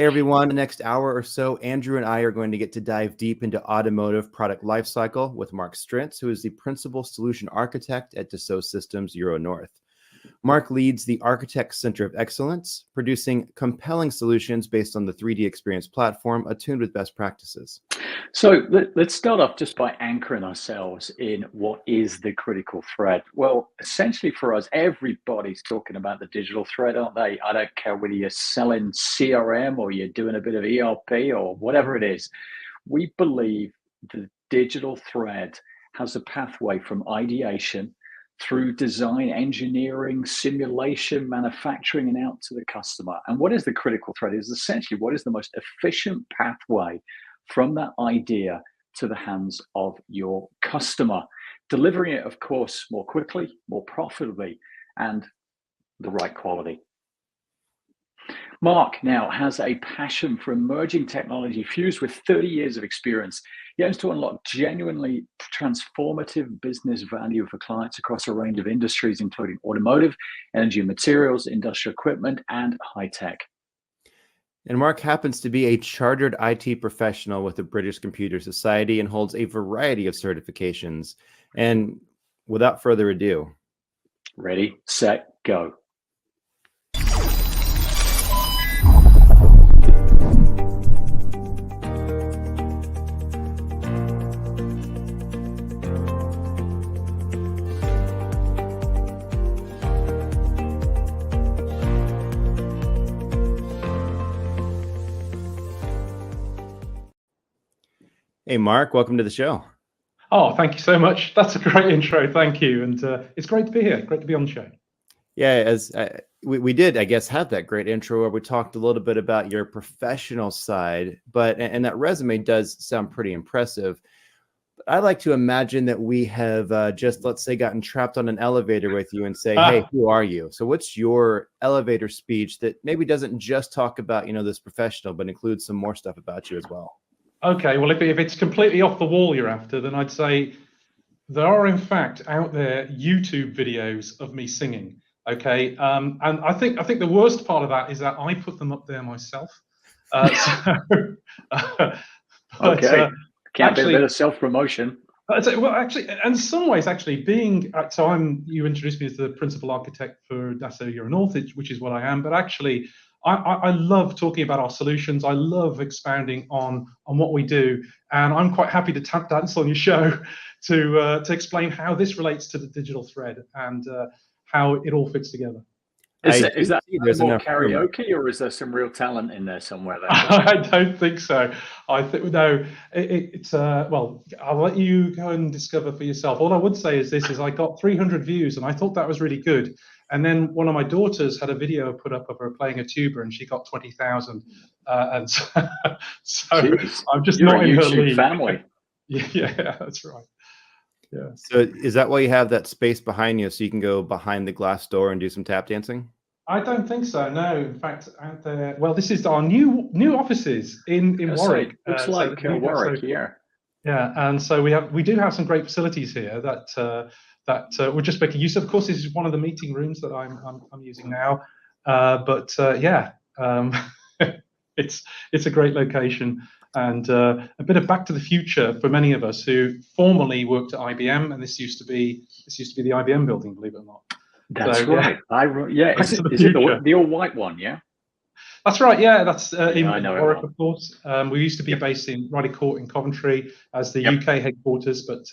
Hey everyone, the next hour or so, Andrew and I are going to get to dive deep into automotive product lifecycle with Mark Strintz, who is the principal solution architect at Dassault Systems Euro North. Mark leads the Architect Center of Excellence, producing compelling solutions based on the 3D Experience platform attuned with best practices. So let's start off just by anchoring ourselves in what is the critical thread. Well, essentially for us, everybody's talking about the digital thread, aren't they? I don't care whether you're selling CRM or you're doing a bit of ERP or whatever it is. We believe the digital thread has a pathway from ideation through design, engineering, simulation, manufacturing, and out to the customer. And what is the critical thread? Is essentially what is the most efficient pathway from that idea to the hands of your customer, delivering it, of course, more quickly, more profitably, and the right quality. Mark now has a passion for emerging technology fused with 30 years of experience. He aims to unlock genuinely transformative business value for clients across a range of industries, including automotive, energy and materials, industrial equipment, and high tech. And Mark happens to be a chartered IT professional with the British Computer Society and holds a variety of certifications. And without further ado, ready, set, go. Hey, Mark, welcome to the show. Oh, thank you so much. That's a great intro. Thank you. And it's great to be here. Great to be on the show. Yeah, as we did, I guess, have that great intro where we talked a little bit about your professional side, and that resume does sound pretty impressive. I'd like to imagine that we have just, let's say, gotten trapped on an elevator with you and say, hey, who are you? So what's your elevator speech that maybe doesn't just talk about, this professional, but includes some more stuff about you as well? Okay, well, if it's completely off the wall you're after, then I'd say there are, in fact, out there YouTube videos of me singing. Okay, and I think the worst part of that is that I put them up there myself. Okay, can't be a bit of self-promotion. Well, actually, in some ways, actually, you introduced me as the principal architect for Dassault Euro North, which is what I am. But actually, I love talking about our solutions. I love expounding on what we do, and I'm quite happy to tap dance on your show to explain how this relates to the digital thread and how it all fits together. Is that more karaoke, or is there some real talent in there somewhere? I don't think so. I think no. It's well, I'll let you go and discover for yourself. All I would say is I got 300 views, and I thought that was really good. And then one of my daughters had a video put up of her playing a tuba, and she got 20,000. And so Jeez, I'm just not in her league. Family. Yeah, that's right. Yeah. So is that why you have that space behind you so you can go behind the glass door and do some tap dancing? I don't think so. No, in fact, out there. Well, this is our new offices in Warwick. Looks like Warwick, yeah. Yeah, and so we do have some great facilities here that we're just making use of. Of course, this is one of the meeting rooms that I'm using now. It's a great location. And a bit of back to the future for many of us who formerly worked at IBM, and this used to be the IBM building, believe it or not. That's right. Is it the all white one? Yeah. That's right. Yeah, that's in Warwick, of course. We used to be based in Raleigh Court in Coventry as the UK headquarters, but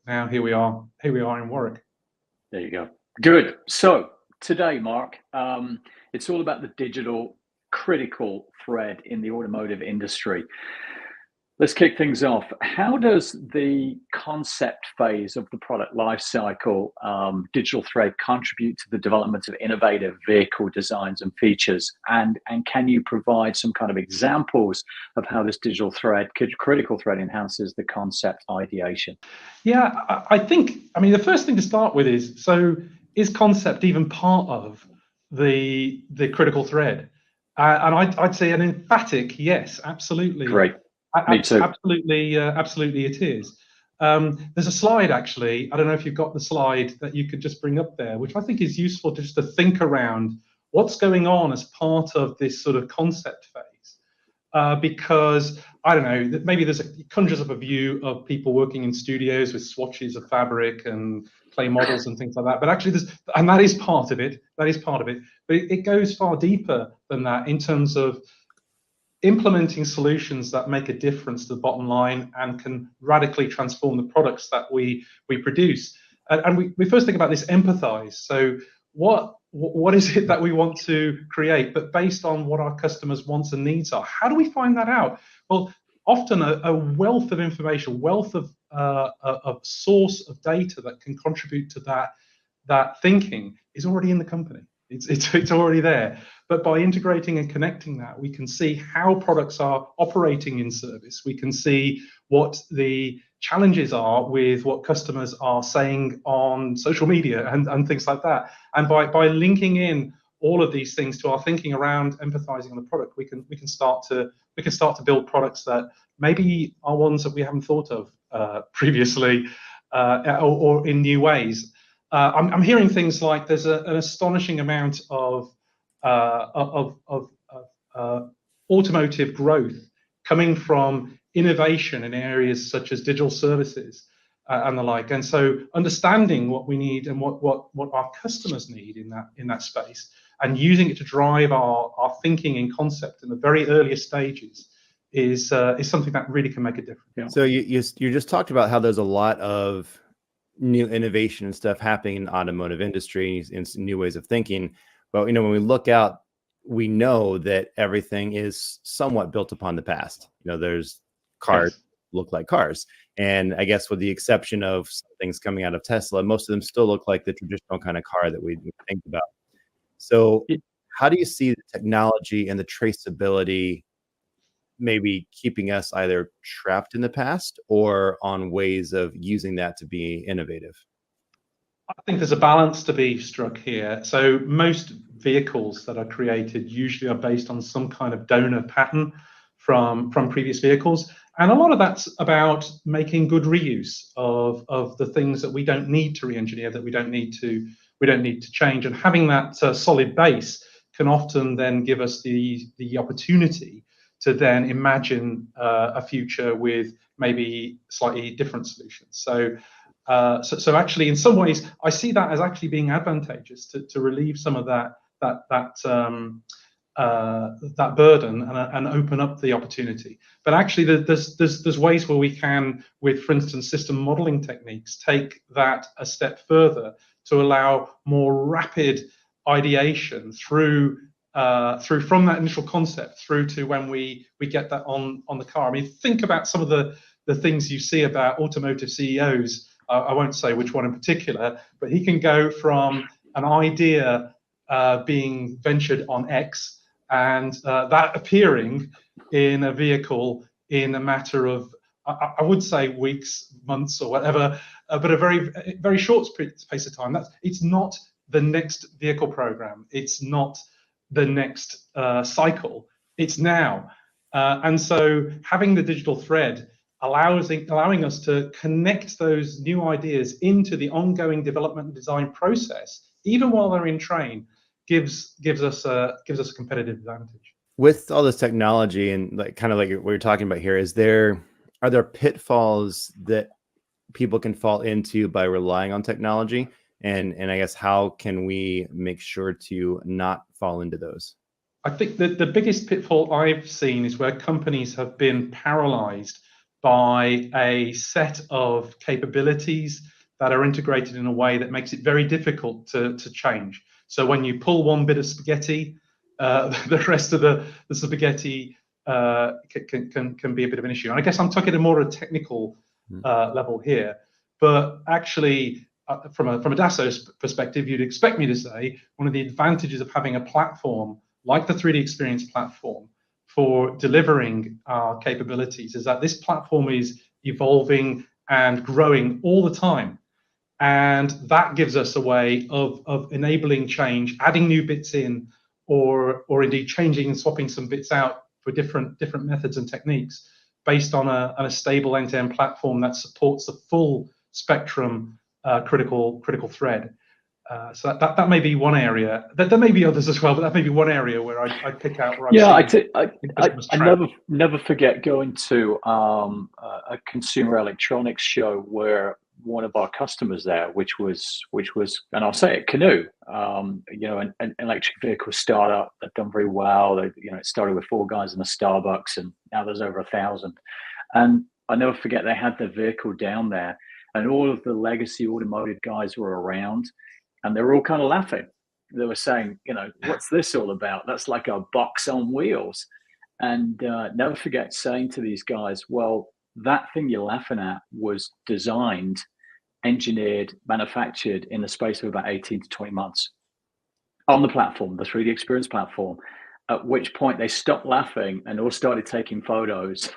now here we are in Warwick. There you go. Good. So today, Mark, it's all about the digital critical thread in the automotive industry. Let's kick things off. How does the concept phase of the product lifecycle digital thread contribute to the development of innovative vehicle designs and features? And can you provide some kind of examples of how this digital thread, critical thread, enhances the concept ideation? Yeah, I mean, the first thing to start with is concept even part of the critical thread? And I'd say an emphatic yes, absolutely. Great. Me too. Absolutely it is. There's a slide, actually. I don't know if you've got the slide that you could just bring up there, which I think is useful just to think around what's going on as part of this sort of concept phase. because I don't know, that maybe it conjures up a view of people working in studios with swatches of fabric and clay models and things like that. But actually, and that is part of it. That is part of it. But it goes far deeper than that in terms of implementing solutions that make a difference to the bottom line and can radically transform the products that we produce. And we first think about this empathize. So what is it that we want to create, but based on what our customers' wants and needs are? How do we find that out? Well, often a wealth of information, wealth of source of data that can contribute to that thinking is already in the company. It's already there. But by integrating and connecting that, we can see how products are operating in service. We can see what the challenges are with what customers are saying on social media and things like that. And by linking in all of these things to our thinking around empathizing on the product, we can start to build products that maybe are ones that we haven't thought of previously or in new ways. I'm hearing things like there's an astonishing amount of automotive growth coming from innovation in areas such as digital services and the like. And so understanding what we need and what our customers need in that space and using it to drive our thinking and concept in the very earliest stages is something that really can make a difference. Yeah. So you just talked about how there's a lot of new innovation and stuff happening in the automotive industry and new ways of thinking. But when we look out, we know that everything is somewhat built upon the past. There's cars look like cars, and I guess with the exception of some things coming out of Tesla, most of them still look like the traditional kind of car that we think about. So how do you see the technology and the traceability maybe keeping us either trapped in the past or on ways of using that to be innovative? I think there's a balance to be struck here. So most vehicles that are created usually are based on some kind of donor pattern from previous vehicles. And a lot of that's about making good reuse of the things that we don't need to re-engineer, that we don't need to change. And having that solid base can often then give us the opportunity to then imagine a future with maybe slightly different solutions. So actually, in some ways, I see that as actually being advantageous to relieve some of that burden and open up the opportunity. But actually, there's ways where we can, with, for instance, system modeling techniques, take that a step further to allow more rapid ideation through from that initial concept through to when we get that on the car. I mean, think about some of the things you see about automotive CEOs. I won't say which one in particular, but he can go from an idea being ventured on X and that appearing in a vehicle in a matter of, I would say, weeks, months, or whatever, but a very, very short space of time. It's not the next vehicle program. It's not the next cycle. It's now. And so having the digital thread allowing us to connect those new ideas into the ongoing development and design process, even while they're in train, gives us a competitive advantage. With all this technology and kind of like what you're talking about here, are there pitfalls that people can fall into by relying on technology? And I guess how can we make sure to not fall into those? I think that the biggest pitfall I've seen is where companies have been paralyzed by a set of capabilities that are integrated in a way that makes it very difficult to change. So when you pull one bit of spaghetti, the rest of the spaghetti can be a bit of an issue. And I guess I'm talking more a technical level here. But actually, from a Dassault perspective, you'd expect me to say one of the advantages of having a platform like the 3D Experience platform for delivering our capabilities is that this platform is evolving and growing all the time. And that gives us a way of enabling change, adding new bits in, or indeed changing and swapping some bits out for different methods and techniques based on a stable end-to-end platform that supports the full spectrum critical thread. So that may be one area. There may be others as well, but that may be one area where I'd pick out where I've Yeah, seen I never forget going to a consumer electronics show where one of our customers there, which was, and I'll say it, Canoe, an electric vehicle startup that done very well. It started with 4 guys in a Starbucks, and now there's over 1,000. And I never forget they had their vehicle down there, and all of the legacy automotive guys were around, and they were all kind of laughing. They were saying, what's this all about? That's like a box on wheels. And never forget saying to these guys, well, that thing you're laughing at was designed, engineered, manufactured in the space of about 18 to 20 months on the platform, the 3D Experience platform, at which point they stopped laughing and all started taking photos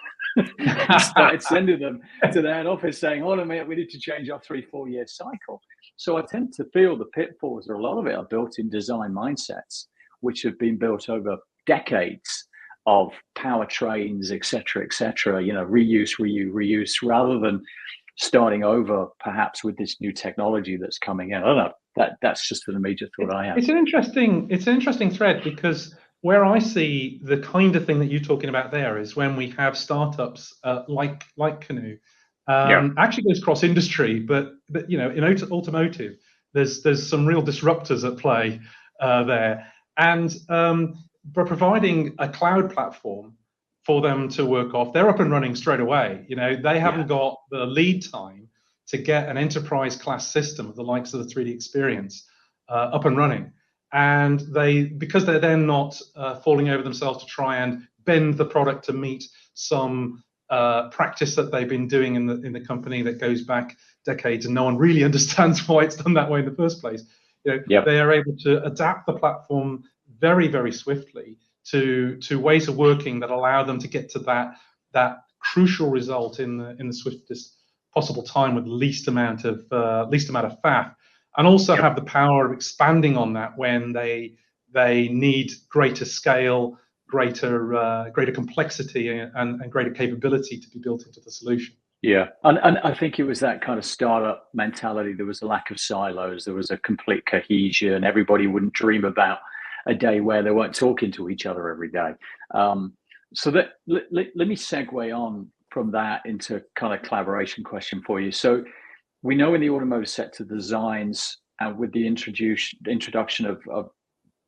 and started sending them to their head office saying, hold on a minute, we need to change our 3-4 year cycle. So I tend to feel the pitfalls, or a lot of it, are built in design mindsets, which have been built over decades of powertrains, et cetera, reuse, rather than starting over perhaps with this new technology that's coming in. I don't know. That's just an immediate thought I have. It's an interesting thread, because where I see the kind of thing that you're talking about there is when we have startups like Canoe. Actually goes cross industry, but in automotive, there's some real disruptors at play there, and by providing a cloud platform for them to work off, they're up and running straight away. They haven't got the lead time to get an enterprise class system of the likes of the 3D Experience up and running, and because they're then not falling over themselves to try and bend the product to meet some practice that they've been doing in the company that goes back decades, and no one really understands why it's done that way in the first place. They are able to adapt the platform very, very swiftly to ways of working that allow them to get to that crucial result in the swiftest possible time with least amount of faff, and also have the power of expanding on that when they need greater scale, greater complexity, and greater capability to be built into the solution. Yeah, and I think it was that kind of startup mentality. There was a lack of silos. There was a complete cohesion. Everybody wouldn't dream about a day where they weren't talking to each other every day. So let me segue on from that into kind of collaboration question for you. So we know in the automotive sector, designs, and with the introduction of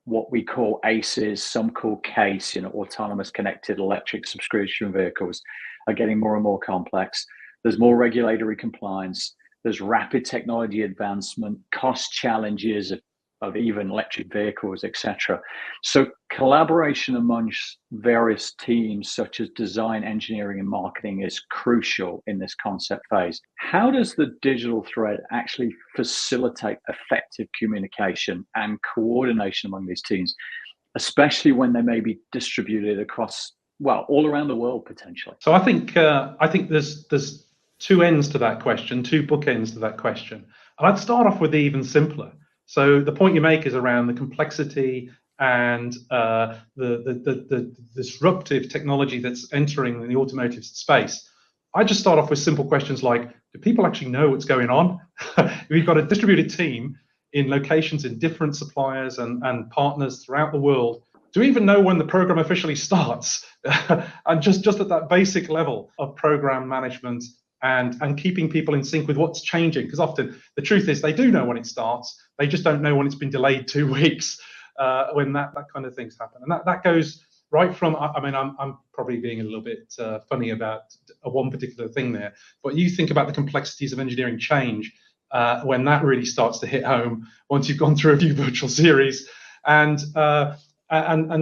what we call ACEs, some call CASE, autonomous connected electric subscription vehicles, are getting more and more complex. There's more regulatory compliance. There's rapid technology advancement, cost challenges of even electric vehicles, etc. So collaboration amongst various teams such as design, engineering, and marketing is crucial in this concept phase. How does the digital thread actually facilitate effective communication and coordination among these teams, especially when they may be distributed across, all around the world potentially? So I think there's two ends to that question, two bookends to that question. And I'd start off with the even simpler. So the point you make is around the complexity and the disruptive technology that's entering the automotive space. I just start off with simple questions like, do people actually know what's going on? We've got a distributed team in locations in different suppliers and partners throughout the world. Do we even know when the program officially starts? And just at that basic level of program management and keeping people in sync with what's changing, because often the truth is they do know when it starts, they just don't know when it's been delayed 2 weeks, when that kind of things happen. And that goes right from, I'm probably being a little bit funny about one particular thing there, but you think about the complexities of engineering change when that really starts to hit home once you've gone through a few virtual series, and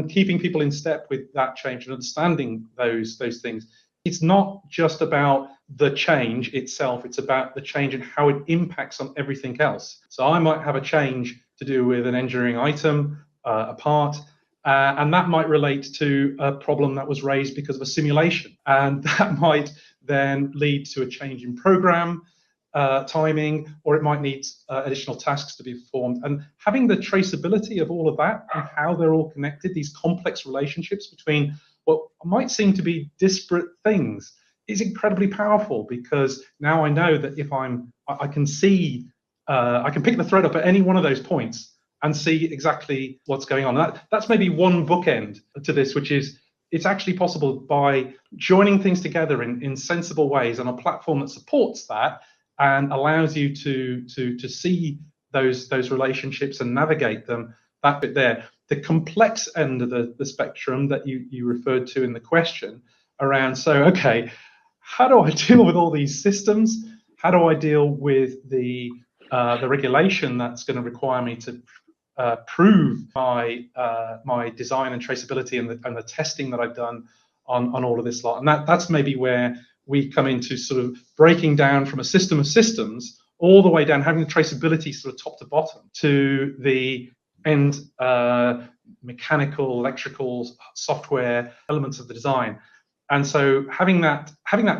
keeping people in step with that change and understanding those things. It's not just about the change itself, it's about the change and how it impacts on everything else. So I might have a change to do with an engineering item, a part, and that might relate to a problem that was raised because of a simulation. And that might then lead to a change in program timing, or it might need additional tasks to be performed. And having the traceability of all of that and how they're all connected, these complex relationships between what might seem to be disparate things, is incredibly powerful, because now I know that if I can see I can pick the thread up at any one of those points and see exactly what's going on. That's maybe one bookend to this, which is it's actually possible by joining things together in sensible ways on a platform that supports that and allows you to see those relationships and navigate them. That bit there. The complex end of the spectrum that you referred to in the question around, so okay, how do I deal with all these systems? How do I deal with the regulation that's going to require me to prove my design and traceability and the testing that I've done on all of this lot? And that's maybe where we come into sort of breaking down from a system of systems all the way down, having the traceability sort of top to bottom to the end mechanical, electrical, software elements of the design. And so having that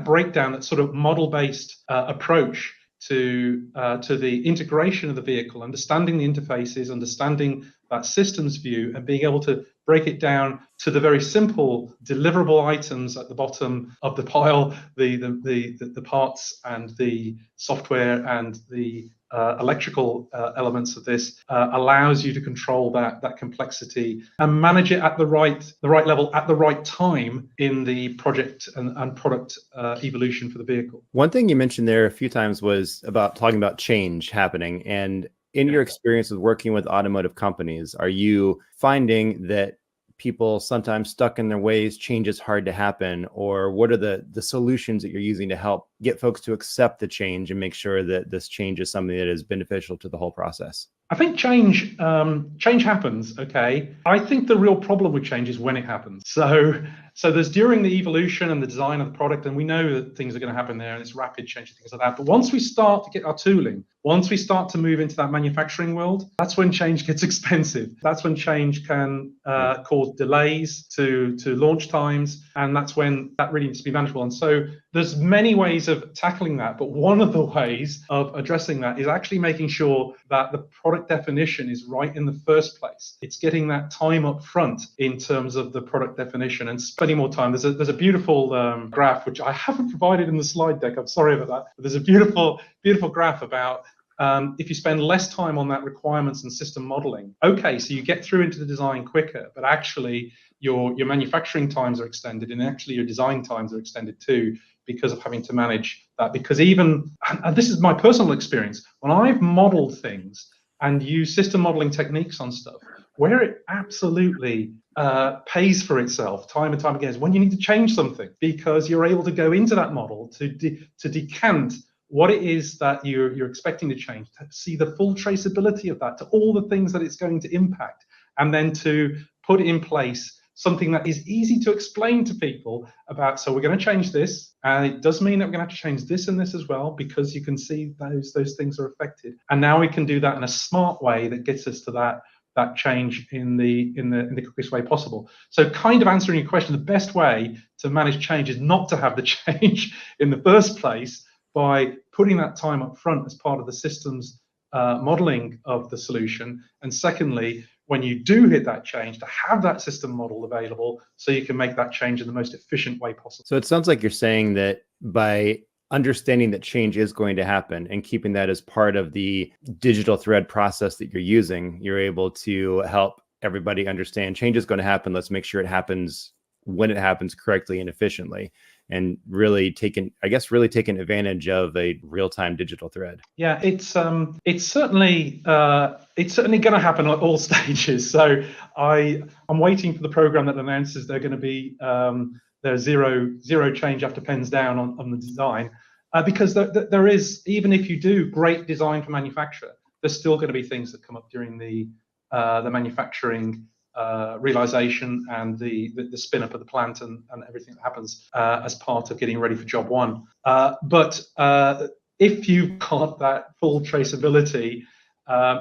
breakdown, that sort of model-based approach to the integration of the vehicle, understanding the interfaces, understanding that systems view, and being able to break it down to the very simple deliverable items at the bottom of the pile, the parts and the software and the electrical elements of this allows you to control that complexity and manage it at the right level at the right time in the project and product evolution for the vehicle. One thing you mentioned there a few times was about talking about change happening. And in your experience with working with automotive companies, are you finding that people sometimes stuck in their ways, change is hard to happen? Or what are the solutions that you're using to help get folks to accept the change and make sure that this change is something that is beneficial to the whole process? I think change happens, okay? I think the real problem with change is when it happens. So there's during the evolution and the design of the product, and we know that things are going to happen there, and it's rapid change and things like that. But once we start to get our tooling, once we start to move into that manufacturing world, that's when change gets expensive. That's when change can cause delays to launch times, and that's when that really needs to be manageable. And so there's many ways of tackling that, but one of the ways of addressing that is actually making sure that the product definition is right in the first place. It's getting that time up front in terms of the product definition and spending more time. There's a beautiful graph, which I haven't provided in the slide deck. I'm sorry about that. But there's a beautiful graph about if you spend less time on that requirements and system modeling, okay, so you get through into the design quicker, but actually your manufacturing times are extended, and actually your design times are extended too, because of having to manage that. Because even, and this is my personal experience, when I've modeled things and used system modeling techniques on stuff, where it absolutely pays for itself time and time again is when you need to change something, because you're able to go into that model to decant what it is that you're expecting to change, to see the full traceability of that, to all the things that it's going to impact, and then to put in place something that is easy to explain to people about. So we're going to change this, and it does mean that we're going to have to change this and this as well, because you can see those things are affected. And now we can do that in a smart way that gets us to that change in the quickest way possible. So kind of answering your question, the best way to manage change is not to have the change in the first place, by putting that time up front as part of the systems modeling of the solution. And secondly, when you do hit that change, to have that system model available so you can make that change in the most efficient way possible. So it sounds like you're saying that by understanding that change is going to happen and keeping that as part of the digital thread process that you're using, you're able to help everybody understand change is going to happen. Let's make sure it happens when it happens correctly and efficiently, and really taking advantage of a real-time digital thread. Yeah, it's certainly going to happen at all stages. So I'm waiting for the program that announces they're going to be there's zero change after pens down on the design, because there is, even if you do great design for manufacture, there's still going to be things that come up during the manufacturing realization and the spin up of the plant and everything that happens as part of getting ready for job one. But if you've got that full traceability,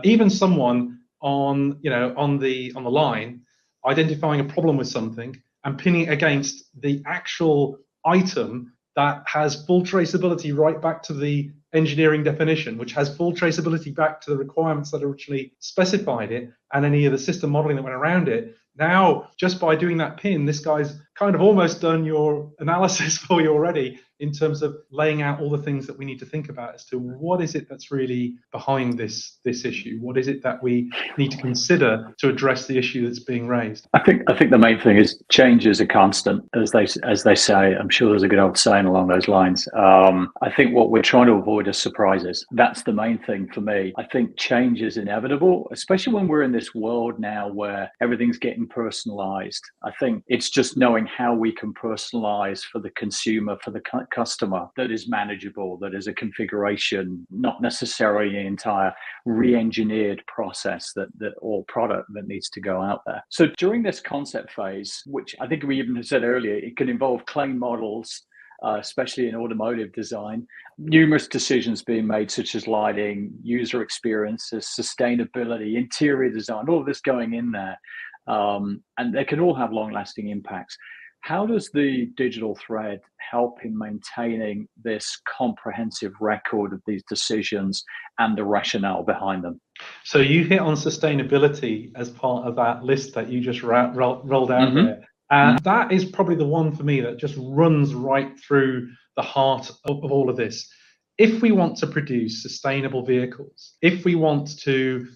even someone on the line identifying a problem with something and pinning it against the actual item that has full traceability right back to the engineering definition, which has full traceability back to the requirements that originally specified it and any of the system modeling that went around it. Now, just by doing that pin, this guy's kind of almost done your analysis for you already in terms of laying out all the things that we need to think about as to what is it that's really behind this issue. What is it that we need to consider to address the issue that's being raised? I think the main thing is change is a constant, as they say. I'm sure there's a good old saying along those lines. I think what we're trying to avoid is surprises. That's the main thing for me. I think change is inevitable, especially when we're in this world now where everything's getting personalized. I think it's just knowing how we can personalize for the consumer, for the customer, that is manageable, that is a configuration, not necessarily an entire re-engineered process that or product that needs to go out there. So during this concept phase, which I think we even said earlier, it can involve claim models, especially in automotive design, numerous decisions being made, such as lighting, user experiences, sustainability, interior design, all of this going in there. And they can all have long-lasting impacts. How does the digital thread help in maintaining this comprehensive record of these decisions and the rationale behind them? So you hit on sustainability as part of that list that you just rolled out there. And that is probably the one for me that just runs right through the heart of all of this. If we want to produce sustainable vehicles, if we want to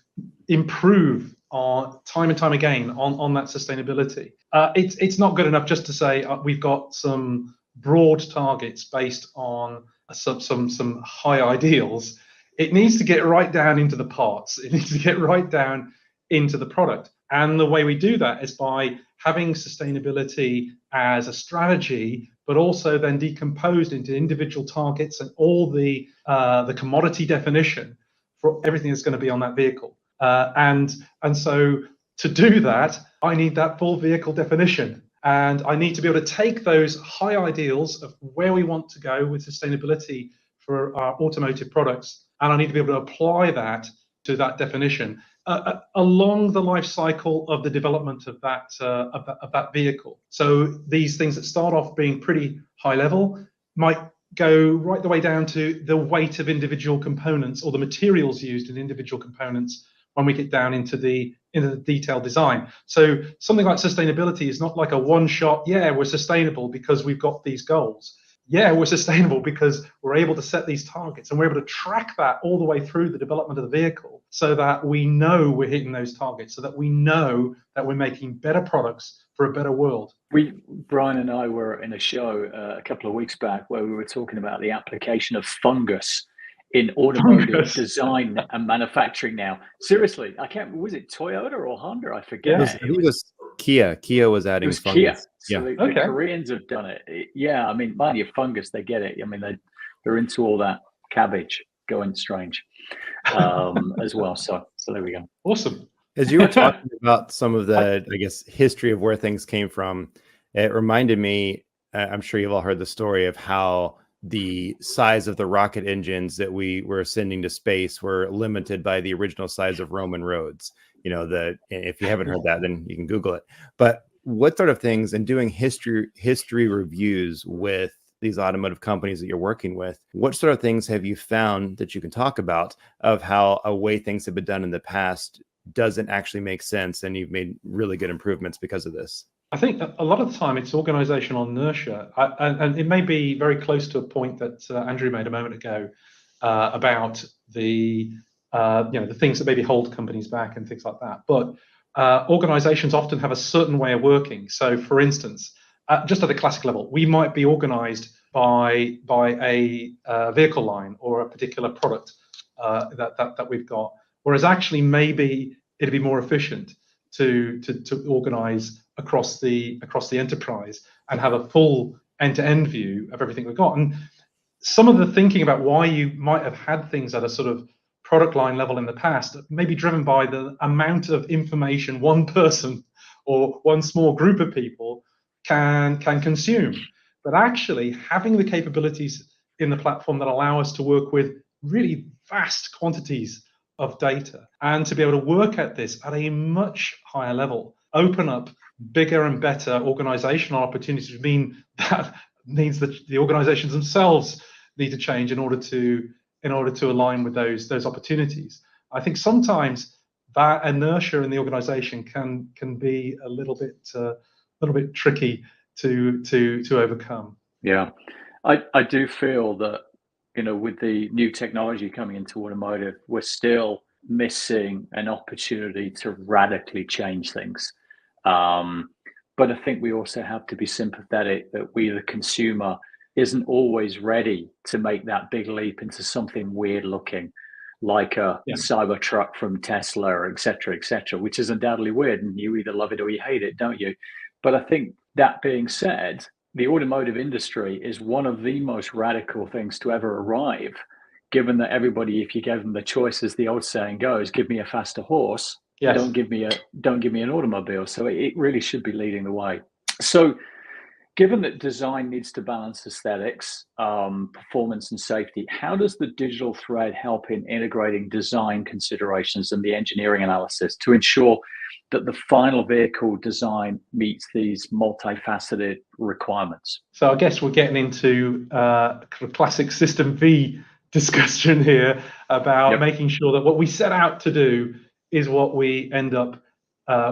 improve our time and time again on that sustainability, it's not good enough just to say we've got some broad targets based on some high ideals. It needs to get right down into the parts. It needs to get right down into the product. And the way we do that is by having sustainability as a strategy, but also then decomposed into individual targets and all the commodity definition for everything that's going to be on that vehicle. And so to do that, I need that full vehicle definition. And I need to be able to take those high ideals of where we want to go with sustainability for our automotive products, and I need to be able to apply that to that definition along the life cycle of the development of that vehicle. So these things that start off being pretty high level might go right the way down to the weight of individual components or the materials used in individual components when we get down into the detailed design. So something like sustainability is not like a one-shot, yeah, we're sustainable because we've got these goals. Yeah, we're sustainable because we're able to set these targets and we're able to track that all the way through the development of the vehicle so that we know we're hitting those targets, so that we know that we're making better products for a better world. Brian and I were in a show a couple of weeks back where we were talking about the application of fungus in automotive design and manufacturing now. Seriously, I can't, was it Toyota or Honda? I forget. I think it was Kia. Kia was adding fungus. Kia. So yeah. the Koreans have done it. Yeah, I mean, mind you, fungus, they get it. I mean, they're into all that cabbage going strange as well. So there we go. Awesome. As you were talking about some of the, I guess, history of where things came from, it reminded me, I'm sure you've all heard the story of how the size of the rocket engines that we were sending to space were limited by the original size of Roman roads. You know, if you haven't heard that, then you can Google it. But what sort of things, and doing history reviews with these automotive companies that you're working with, what sort of things have you found that you can talk about of how a way things have been done in the past doesn't actually make sense, and you've made really good improvements because of this? I think a lot of the time it's organizational inertia, and it may be very close to a point that Andrew made a moment ago about the the things that maybe hold companies back and things like that. But organizations often have a certain way of working. So, for instance, just at the classic level, we might be organized by a vehicle line or a particular product that we've got, whereas actually maybe it'd be more efficient to organize across the enterprise and have a full end-to-end view of everything we've got. And some of the thinking about why you might have had things at a sort of product line level in the past may be driven by the amount of information one person or one small group of people can consume. But actually having the capabilities in the platform that allow us to work with really vast quantities of data and to be able to work at this at a much higher level, open up bigger and better organizational opportunities, which mean that means that the organizations themselves need to change in order to align with those opportunities. I think sometimes that inertia in the organization can be a little bit tricky to overcome. Yeah, I do feel that, with the new technology coming into automotive, we're still missing an opportunity to radically change things. But I think we also have to be sympathetic that we, the consumer, isn't always ready to make that big leap into something weird looking, like a Cybertruck from Tesla, et cetera, which is undoubtedly weird, and you either love it or you hate it, don't you? But I think that being said, the automotive industry is one of the most radical things to ever arrive, given that everybody, if you gave them the choice, as the old saying goes, give me a faster horse, Yes. don't give me an automobile. So it really should be leading the way. So given that design needs to balance aesthetics, performance, and safety, how does the digital thread help in integrating design considerations and the engineering analysis to ensure that the final vehicle design meets these multifaceted requirements? So I guess we're getting into classic System V discussion here about making sure that what we set out to do is what we end up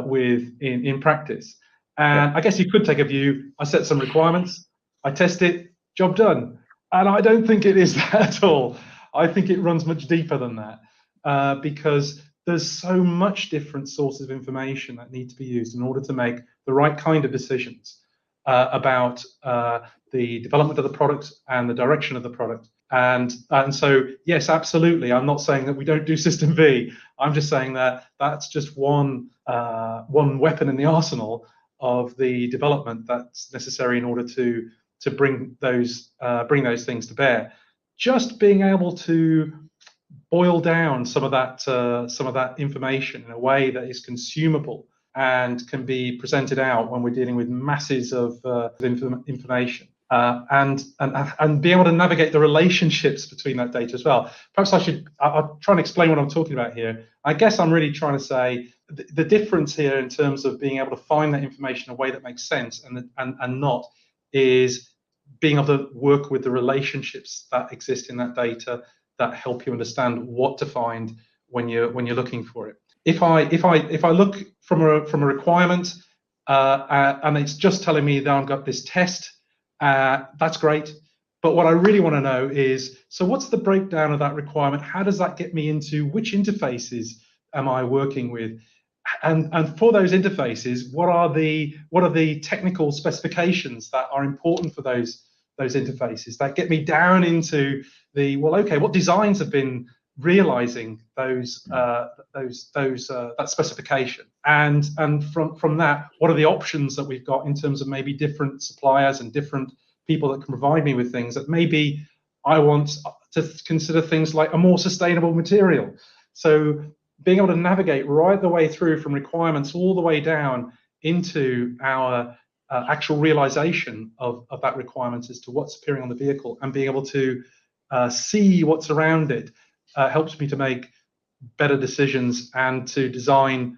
with in practice. And I guess you could take a view, I set some requirements, I test it, job done. And I don't think it is that at all. I think it runs much deeper than that, because there's so much different sources of information that need to be used in order to make the right kind of decisions about the development of the product and the direction of the product. And so, yes, absolutely. I'm not saying that we don't do System V. I'm just saying that that's just one weapon in the arsenal of the development that's necessary in order to bring those things to bear. Just being able to boil down some of that information in a way that is consumable and can be presented out when we're dealing with masses of information, and be able to navigate the relationships between that data as well. Perhaps I'll try and explain what I'm talking about here. I guess I'm really trying to say the difference here in terms of being able to find that information in a way that makes sense and not is being able to work with the relationships that exist in that data that help you understand what to find when you're looking for it. If I look from a requirement and it's just telling me that I've got this test, that's great. But what I really want to know is, so what's the breakdown of that requirement? How does that get me into which interfaces am I working with? And for those interfaces, what are the technical specifications that are important for those interfaces that get me down into what designs have been realizing that specification, and from that, what are the options that we've got in terms of maybe different suppliers and different people that can provide me with things that maybe I want to consider things like a more sustainable material. So being able to navigate right the way through from requirements all the way down into our actual realization of that requirement as to what's appearing on the vehicle, and being able to see what's around it helps me to make better decisions and to design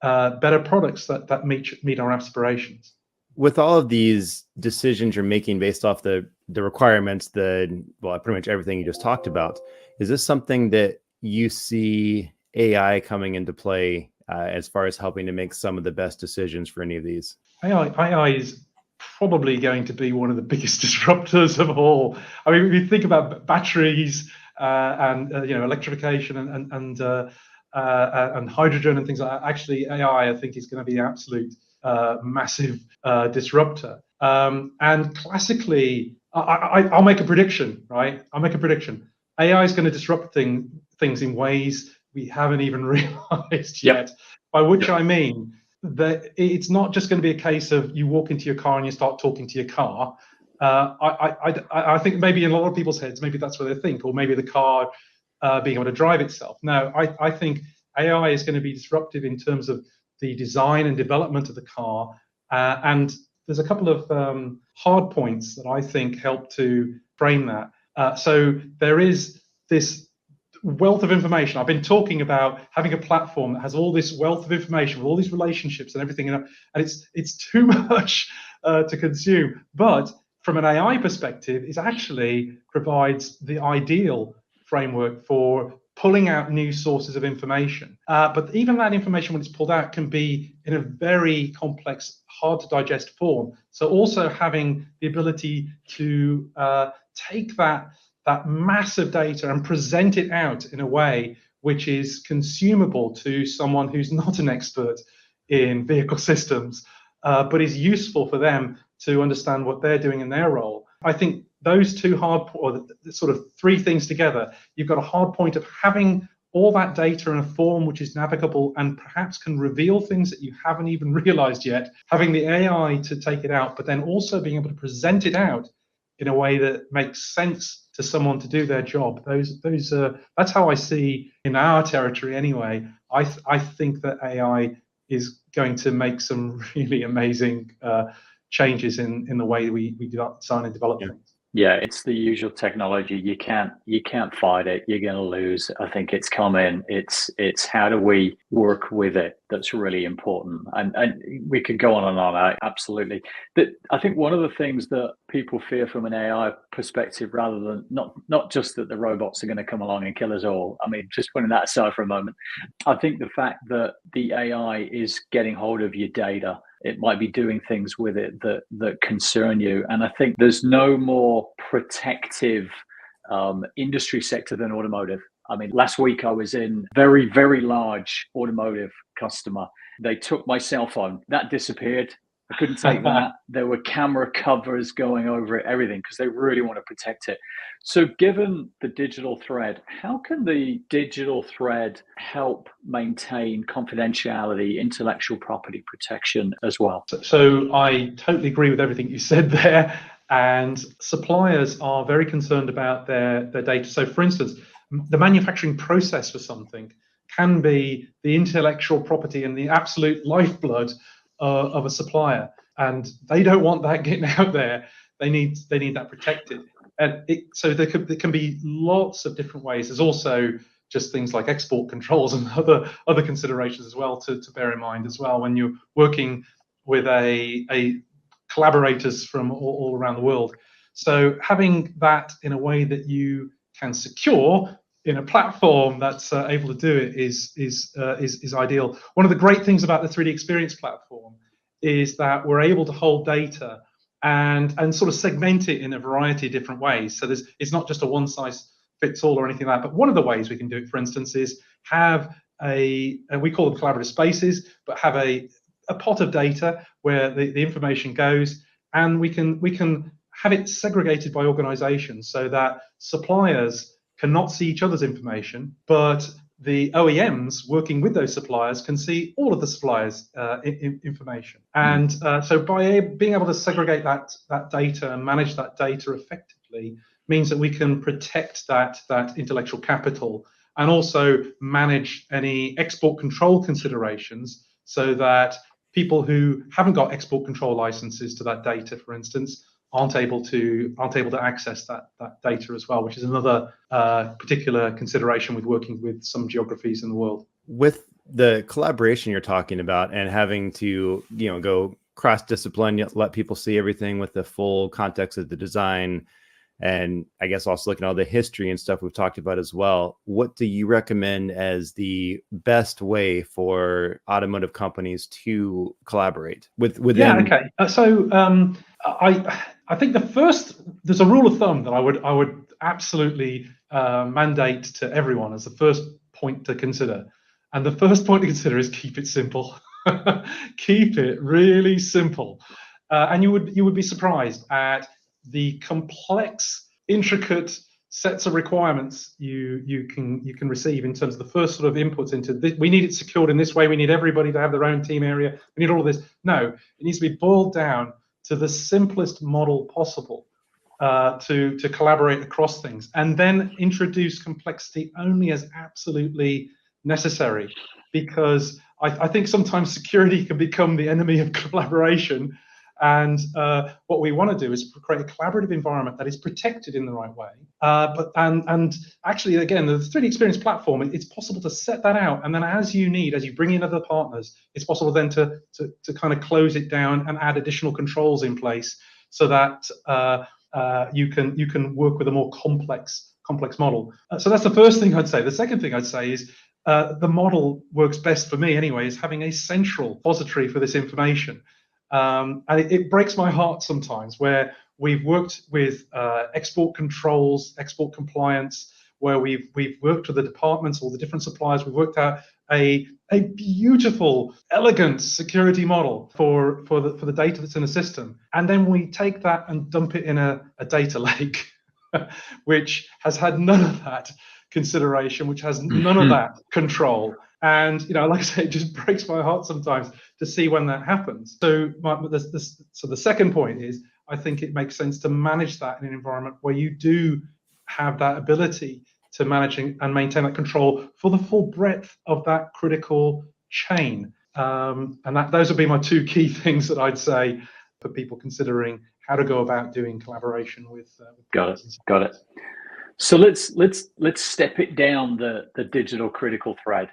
better products that meet our aspirations. With all of these decisions you're making based off the requirements, pretty much everything you just talked about, is this something that you see AI coming into play as far as helping to make some of the best decisions for any of these? AI is probably going to be one of the biggest disruptors of all. I mean, if you think about batteries and electrification and hydrogen and things like that, actually AI, I think, is going to be an absolute massive disruptor. And classically, I'll make a prediction, right? I'll make a prediction. AI is going to disrupt things in ways we haven't even realized yet. By which I mean that it's not just going to be a case of you walk into your car and you start talking to your car. I think maybe in a lot of people's heads, maybe that's what they think, or maybe the car being able to drive itself. No, I think AI is going to be disruptive in terms of the design and development of the car. And there's a couple of hard points that I think help to frame that. So there is this wealth of information. I've been talking about having a platform that has all this wealth of information with all these relationships and everything, and it's too much to consume. But from an AI perspective, it actually provides the ideal framework for pulling out new sources of information. But even that information, when it's pulled out, can be in a very complex, hard to digest form. So also having the ability to take that massive data and present it out in a way which is consumable to someone who's not an expert in vehicle systems, but is useful for them to understand what they're doing in their role. I think those two or sort of three things together, you've got a hard point of having all that data in a form which is navigable and perhaps can reveal things that you haven't even realized yet, having the AI to take it out, but then also being able to present it out in a way that makes sense to someone to do their job. That's how I see in our territory anyway. I think that AI is going to make some really amazing changes in the way we design and develop things. Yeah, it's the usual technology. You can't fight it. You're going to lose. I think it's coming. It's how do we work with it that's really important. And we could go on and on. Absolutely. I think one of the things that people fear from an AI perspective, rather than not just that the robots are going to come along and kill us all. I mean, just putting that aside for a moment, I think the fact that the AI is getting hold of your data, it might be doing things with it that concern you. And I think there's no more protective industry sector than automotive. I mean, last week I was in very, very large automotive customer. They took my cell phone. That disappeared. I couldn't take that. There were camera covers going over it, everything, because they really want to protect it. So given the digital thread, how can the digital thread help maintain confidentiality, intellectual property protection as well? So I totally agree with everything you said there. And suppliers are very concerned about their data. So for instance, the manufacturing process for something can be the intellectual property and the absolute lifeblood of a supplier, and they don't want that getting out there. They need that protected, and so there can be lots of different ways. There's also just things like export controls and other considerations as well to bear in mind as well when you're working with a collaborators from all around the world. So having that in a way that you can secure in a platform that's able to do it is ideal. One of the great things about the 3D Experience platform is that we're able to hold data and sort of segment it in a variety of different ways. So it's not just a one size fits all or anything like that. But one of the ways we can do it, for instance, is have we call them collaborative spaces, but have a pot of data where the information goes, and we can have it segregated by organizations so that suppliers cannot see each other's information, but the OEMs working with those suppliers can see all of the suppliers' information. And so by being able to segregate that data and manage that data effectively means that we can protect that intellectual capital and also manage any export control considerations so that people who haven't got export control licenses to that data, for instance, aren't able to access that data as well, which is another particular consideration with working with some geographies in the world. With the collaboration you're talking about and having to go cross-discipline, let people see everything with the full context of the design, and I guess also looking at all the history and stuff we've talked about as well, what do you recommend as the best way for automotive companies to collaborate within? Yeah, okay. So I think there's a rule of thumb that I would absolutely mandate to everyone as the first point to consider. And the first point to consider is keep it simple. Keep it really simple. And you would be surprised at the complex, intricate sets of requirements you can receive in terms of the first sort of inputs into this. We need it secured in this way. We need everybody to have their own team area. We need all of this. No, it needs to be boiled down to the simplest model possible to collaborate across things, and then introduce complexity only as absolutely necessary. Because I think sometimes security can become the enemy of collaboration. And what we want to do is create a collaborative environment that is protected in the right way. And actually, again, the 3D Experience platform, it's possible to set that out. And then as you bring in other partners, it's possible then to kind of close it down and add additional controls in place so that you can work with a more complex complex model. So that's the first thing I'd say. The second thing I'd say is the model works best for me anyway, is having a central repository for this information. And it breaks my heart sometimes where we've worked with export controls, export compliance, where we've worked with the departments, all the different suppliers. We've worked out a beautiful, elegant security model for the data that's in the system, and then we take that and dump it in a data lake, which has had none of that consideration, which has none of that control. And like I say, it just breaks my heart sometimes to see when that happens. So the second point is, I think it makes sense to manage that in an environment where you do have that ability to manage and maintain that control for the full breadth of that critical chain. And those would be my two key things that I'd say for people considering how to go about doing collaboration with. Got it. So let's step it down the digital critical thread.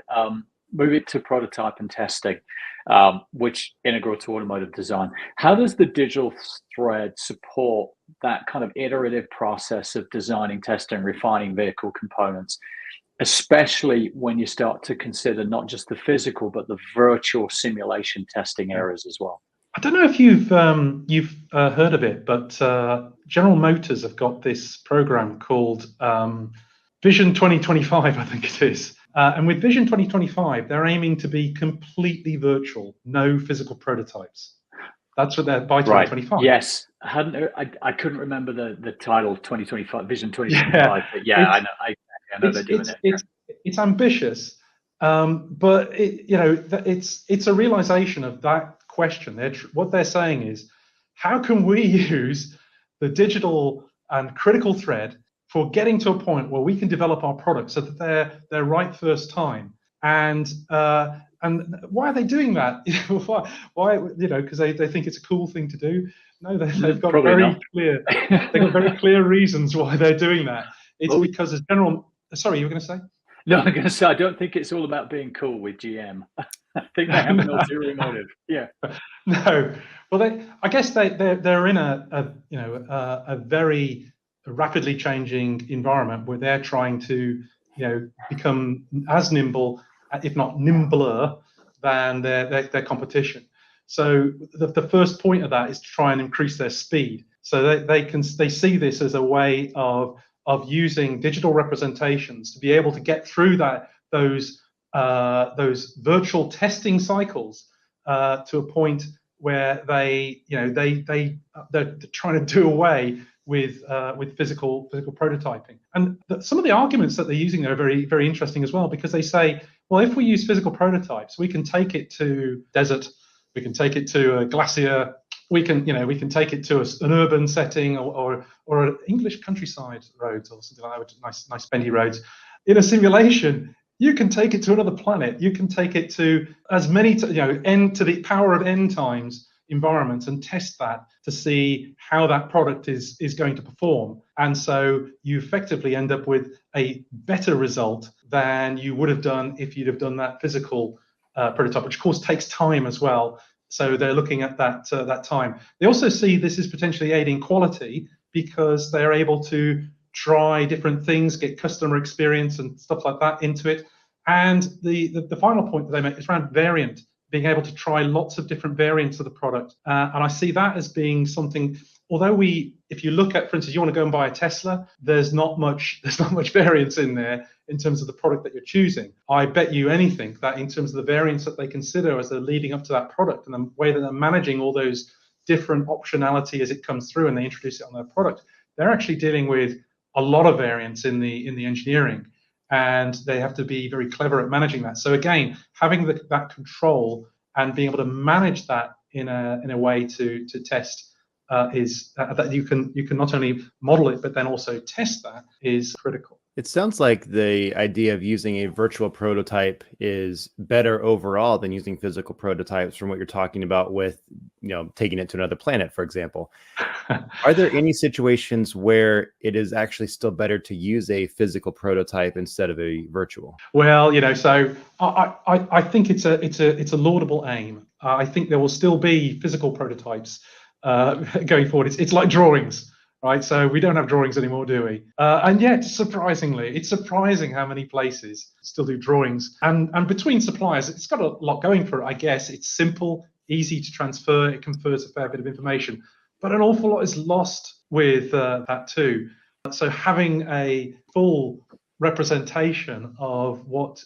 Move it to prototype and testing, which integral to automotive design. How does the digital thread support that kind of iterative process of designing, testing, refining vehicle components, especially when you start to consider not just the physical, but the virtual simulation testing areas as well? I don't know if you've heard of it, but General Motors have got this program called Vision 2025, I think it is. And with Vision 2025, they're aiming to be completely virtual, no physical prototypes. That's what they're by 2025. Right. Yes, I couldn't remember the title 2025, Vision 2025. But yeah, I know they're doing it. It's ambitious, but it's a realization of that question. What they're saying is, how can we use the digital and critical thread for getting to a point where we can develop our products so that they're right first time? And why are they doing that? Why? Because they think it's a cool thing to do. No, they've got very clear reasons why they're doing that. It's because as general. Sorry, you were going to say? No, I'm going to say I don't think it's all about being cool with GM. I think they have an ulterior motive. Yeah. No. Well, I guess they're in a very rapidly changing environment where they're trying to become as nimble, if not nimbler, than their competition. So the first point of that is to try and increase their speed. So they see this as a way of using digital representations to be able to get through those virtual testing cycles to a point where they're trying to do away with physical prototyping. And some of the arguments that they're using there are very, very interesting as well, because they say, well, if we use physical prototypes, we can take it to desert, we can take it to a glacier, we can take it to an urban setting or English countryside roads or something like that, nice bendy roads. In a simulation, you can take it to another planet. You can take it to as many n to the power of n times environments and test that to see how that product is going to perform. And so you effectively end up with a better result than you would have done if you'd have done that physical prototype, which of course takes time as well. So they're looking at that time. They also see this is potentially aiding quality because they're able to try different things, get customer experience and stuff like that into it. And the final point that they make is around variant, being able to try lots of different variants of the product. And I see that as being something, although if you look at, for instance, you want to go and buy a Tesla, there's not much variance in there in terms of the product that you're choosing. I bet you anything that in terms of the variants that they consider as they're leading up to that product and the way that they're managing all those different optionality as it comes through and they introduce it on their product, they're actually dealing with a lot of variance in the engineering. And they have to be very clever at managing that. So again, having that control and being able to manage that in a way to test is that you can not only model it but then also test that is critical. It sounds like the idea of using a virtual prototype is better overall than using physical prototypes from what you're talking about with, taking it to another planet, for example. Are there any situations where it is actually still better to use a physical prototype instead of a virtual? Well, so I think it's a laudable aim. I think there will still be physical prototypes going forward. It's like drawings. right? So we don't have drawings anymore, do we? And yet, surprisingly, it's surprising how many places still do drawings. And between suppliers, it's got a lot going for it, I guess. It's simple, easy to transfer. It confers a fair bit of information. But an awful lot is lost with that too. So having a full representation of what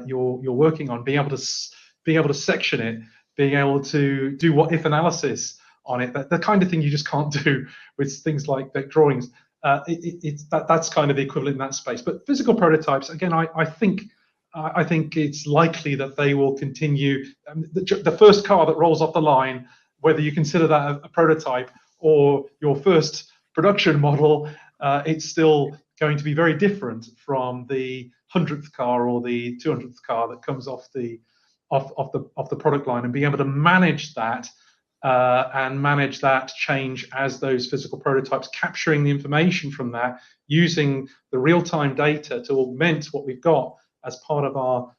you're working on, being able to section it, being able to do what if analysis on it, the kind of thing you just can't do with things like drawings. That's kind of the equivalent in that space. But physical prototypes, again, I think it's likely that they will continue. The first car that rolls off the line, whether you consider that a prototype or your first production model, it's still going to be very different from the 100th car or the 200th car that comes off the product line, and being able to manage that and manage that change as those physical prototypes, capturing the information from that, using the real-time data to augment what we've got as part of our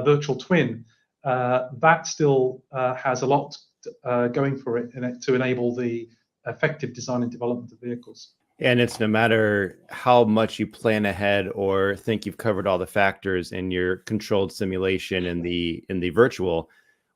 virtual twin. That still has a lot going for it to enable the effective design and development of vehicles. And it's no matter how much you plan ahead or think you've covered all the factors in your controlled simulation in the virtual,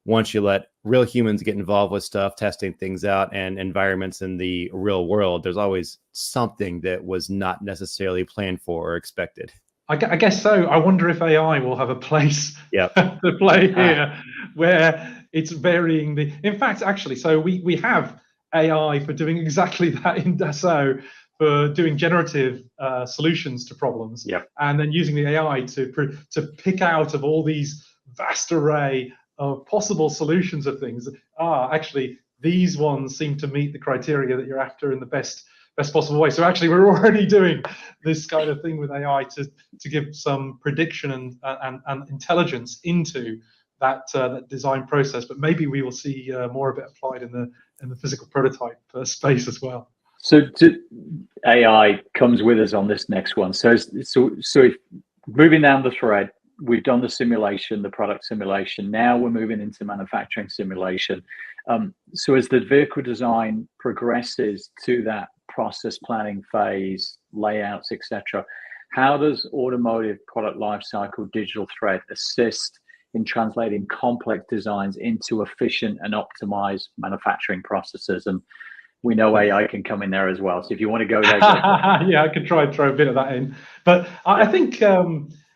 once you let real humans get involved with stuff, testing things out and environments in the real world, there's always something that was not necessarily planned for or expected. I guess so. I wonder if AI will have a place to play here, where it's varying the. In fact, actually, so we have AI for doing exactly that in Dassault, for doing generative solutions to problems, and then using the AI to pick out of all these vast array of possible solutions of things. Actually, these ones seem to meet the criteria that you're after in the best possible way. So actually, we're already doing this kind of thing with AI to give some prediction and intelligence into that design process. But maybe we will see more of it applied in the physical prototype space as well. So AI comes with us on this next one. So if moving down the thread, we've done the simulation, the product simulation. Now we're moving into manufacturing simulation. So as the vehicle design progresses to that process planning phase, layouts, etc., how does automotive product lifecycle digital thread assist in translating complex designs into efficient and optimized manufacturing processes? And we know AI can come in there as well. So if you want to go there, yeah, I could try and throw a bit of that in. But I think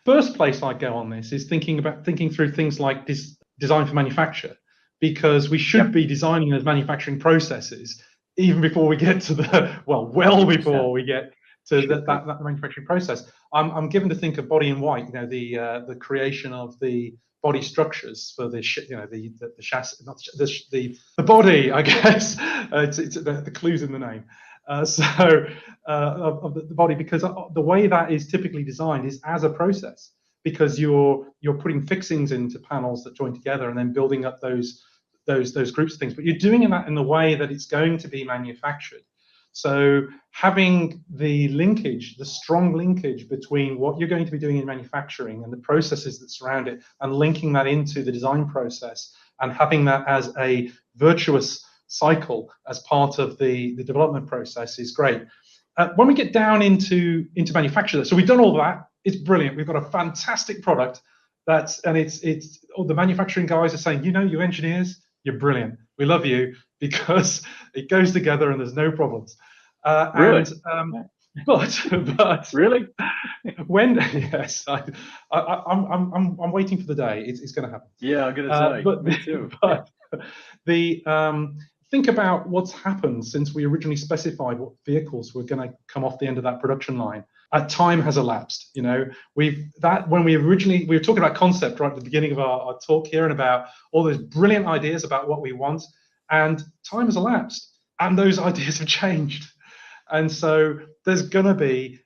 first place I go on this is thinking through things like design for manufacture, because we should be designing those manufacturing processes even before we get to well before we get to that manufacturing process. I'm given to think of Body in White, the creation of the body structures for the chassis, not the body, I guess. It's the clues in the name. Of the body, because the way that is typically designed is as a process, because you're putting fixings into panels that join together and then building up those groups of things. But you're doing that in the way that it's going to be manufactured. So having the strong linkage between what you're going to be doing in manufacturing and the processes that surround it, and linking that into the design process, and having that as a virtuous cycle as part of the development process is great. When we get down into manufacture, so we've done all that. It's brilliant. We've got a fantastic product. It's all the manufacturing guys are saying, you engineers, you're brilliant. We love you because it goes together and there's no problems. Really? But really, when yes, I'm waiting for the day. It's going to happen. Yeah, I'm going to say. But me too. But think about what's happened since we originally specified what vehicles were going to come off the end of that production line. Time has elapsed. When we were talking about concept right at the beginning of our talk here, and about all those brilliant ideas about what we want, and time has elapsed, and those ideas have changed. And so there's going to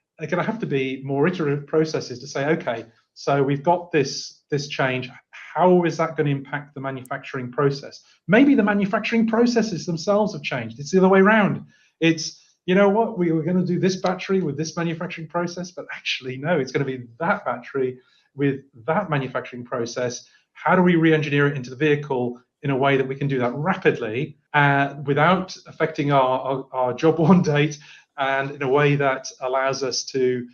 have to be more iterative processes to say, okay, so we've got this change. How is that going to impact the manufacturing process? Maybe the manufacturing processes themselves have changed. It's the other way around. It's, what, we were going to do this battery with this manufacturing process, but actually, no, it's going to be that battery with that manufacturing process. How do we re-engineer it into the vehicle in a way that we can do that rapidly without affecting our job one date, and in a way that allows us to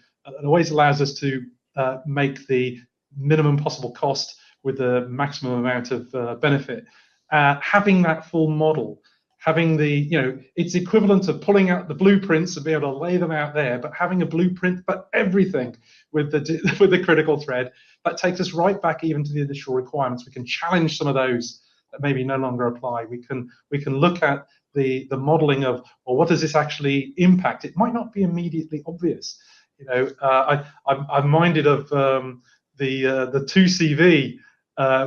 make the minimum possible cost with the maximum amount of benefit. Having that full model, having it's equivalent of pulling out the blueprints and be able to lay them out there, but having a blueprint for everything with the critical thread, that takes us right back even to the initial requirements. We can challenge some of those that maybe no longer apply. We can look at the modeling of, well, what does this actually impact? It might not be immediately obvious. I'm minded of the 2CV,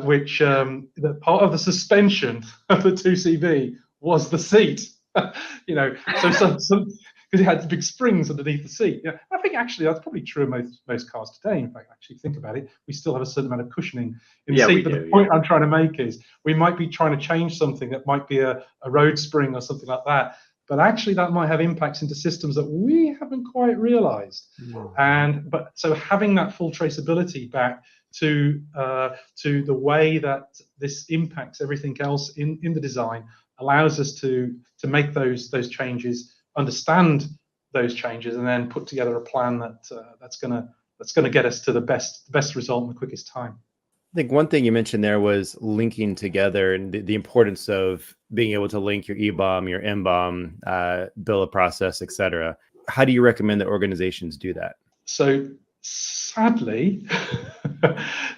which the part of the suspension of the 2CV was the seat. So some because it had big springs underneath the seat. Yeah, I think actually that's probably true of most cars today. In fact, actually think about it, we still have a certain amount of cushioning in the seat. But the point I'm trying to make is we might be trying to change something that might be a road spring or something like that. But actually that might have impacts into systems that we haven't quite realized. But so having that full traceability back to the way that this impacts everything else in the design allows us to make those changes, understand those changes, and then put together a plan that's gonna get us to the best result in the quickest time. I think one thing you mentioned there was linking together and the importance of being able to link your EBOM, your MBOM, bill of process, etc. How do you recommend that organizations do that? So sadly,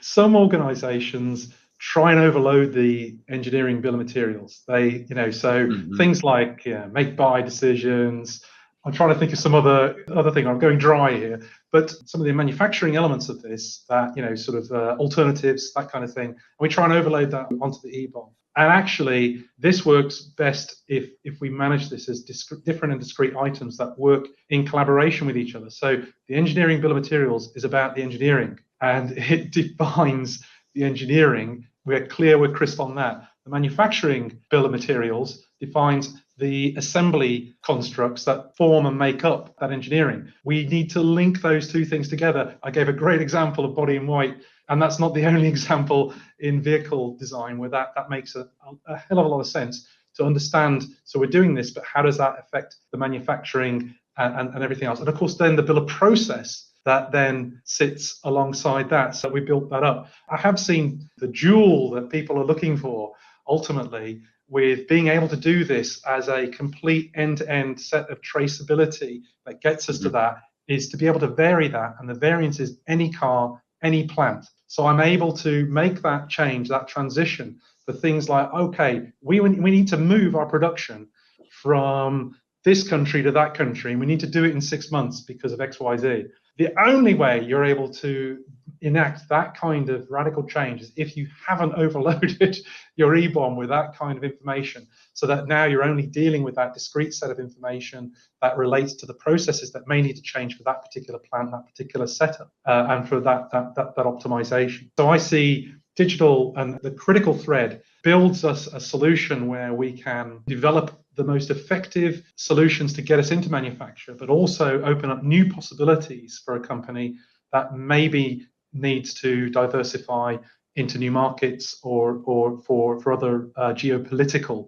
some organizations try and overload the engineering bill of materials. They, things like make buy decisions. I'm trying to think of some other thing. I'm going dry here, but some of the manufacturing elements of this, that alternatives, that kind of thing, and we try and overload that onto the EBOM. And actually, this works best if we manage this as different and discrete items that work in collaboration with each other. So the engineering bill of materials is about the engineering, and it defines the engineering. We're crisp on that. The manufacturing bill of materials defines the assembly constructs that form and make up that engineering. We need to link those two things together. I gave a great example of body in white, and that's not the only example in vehicle design where that makes a hell of a lot of sense to understand. So we're doing this, but how does that affect the manufacturing and everything else? And of course, then the bill of process that then sits alongside that. So we built that up. I have seen the jewel that people are looking for ultimately with being able to do this as a complete end-to-end set of traceability that gets us to that, is to be able to vary that. And the variance is any car, any plant. So I'm able to make that change, that transition for things like, okay, we need to move our production from this country to that country, and we need to do it in 6 months because of X, Y, Z. The only way you're able to enact that kind of radical change is if you haven't overloaded your EBOM with that kind of information, so that now you're only dealing with that discrete set of information that relates to the processes that may need to change for that particular plant, that particular setup, and for that optimization. So I see digital and the critical thread builds us a solution where we can develop the most effective solutions to get us into manufacture, but also open up new possibilities for a company that maybe needs to diversify into new markets or for other geopolitical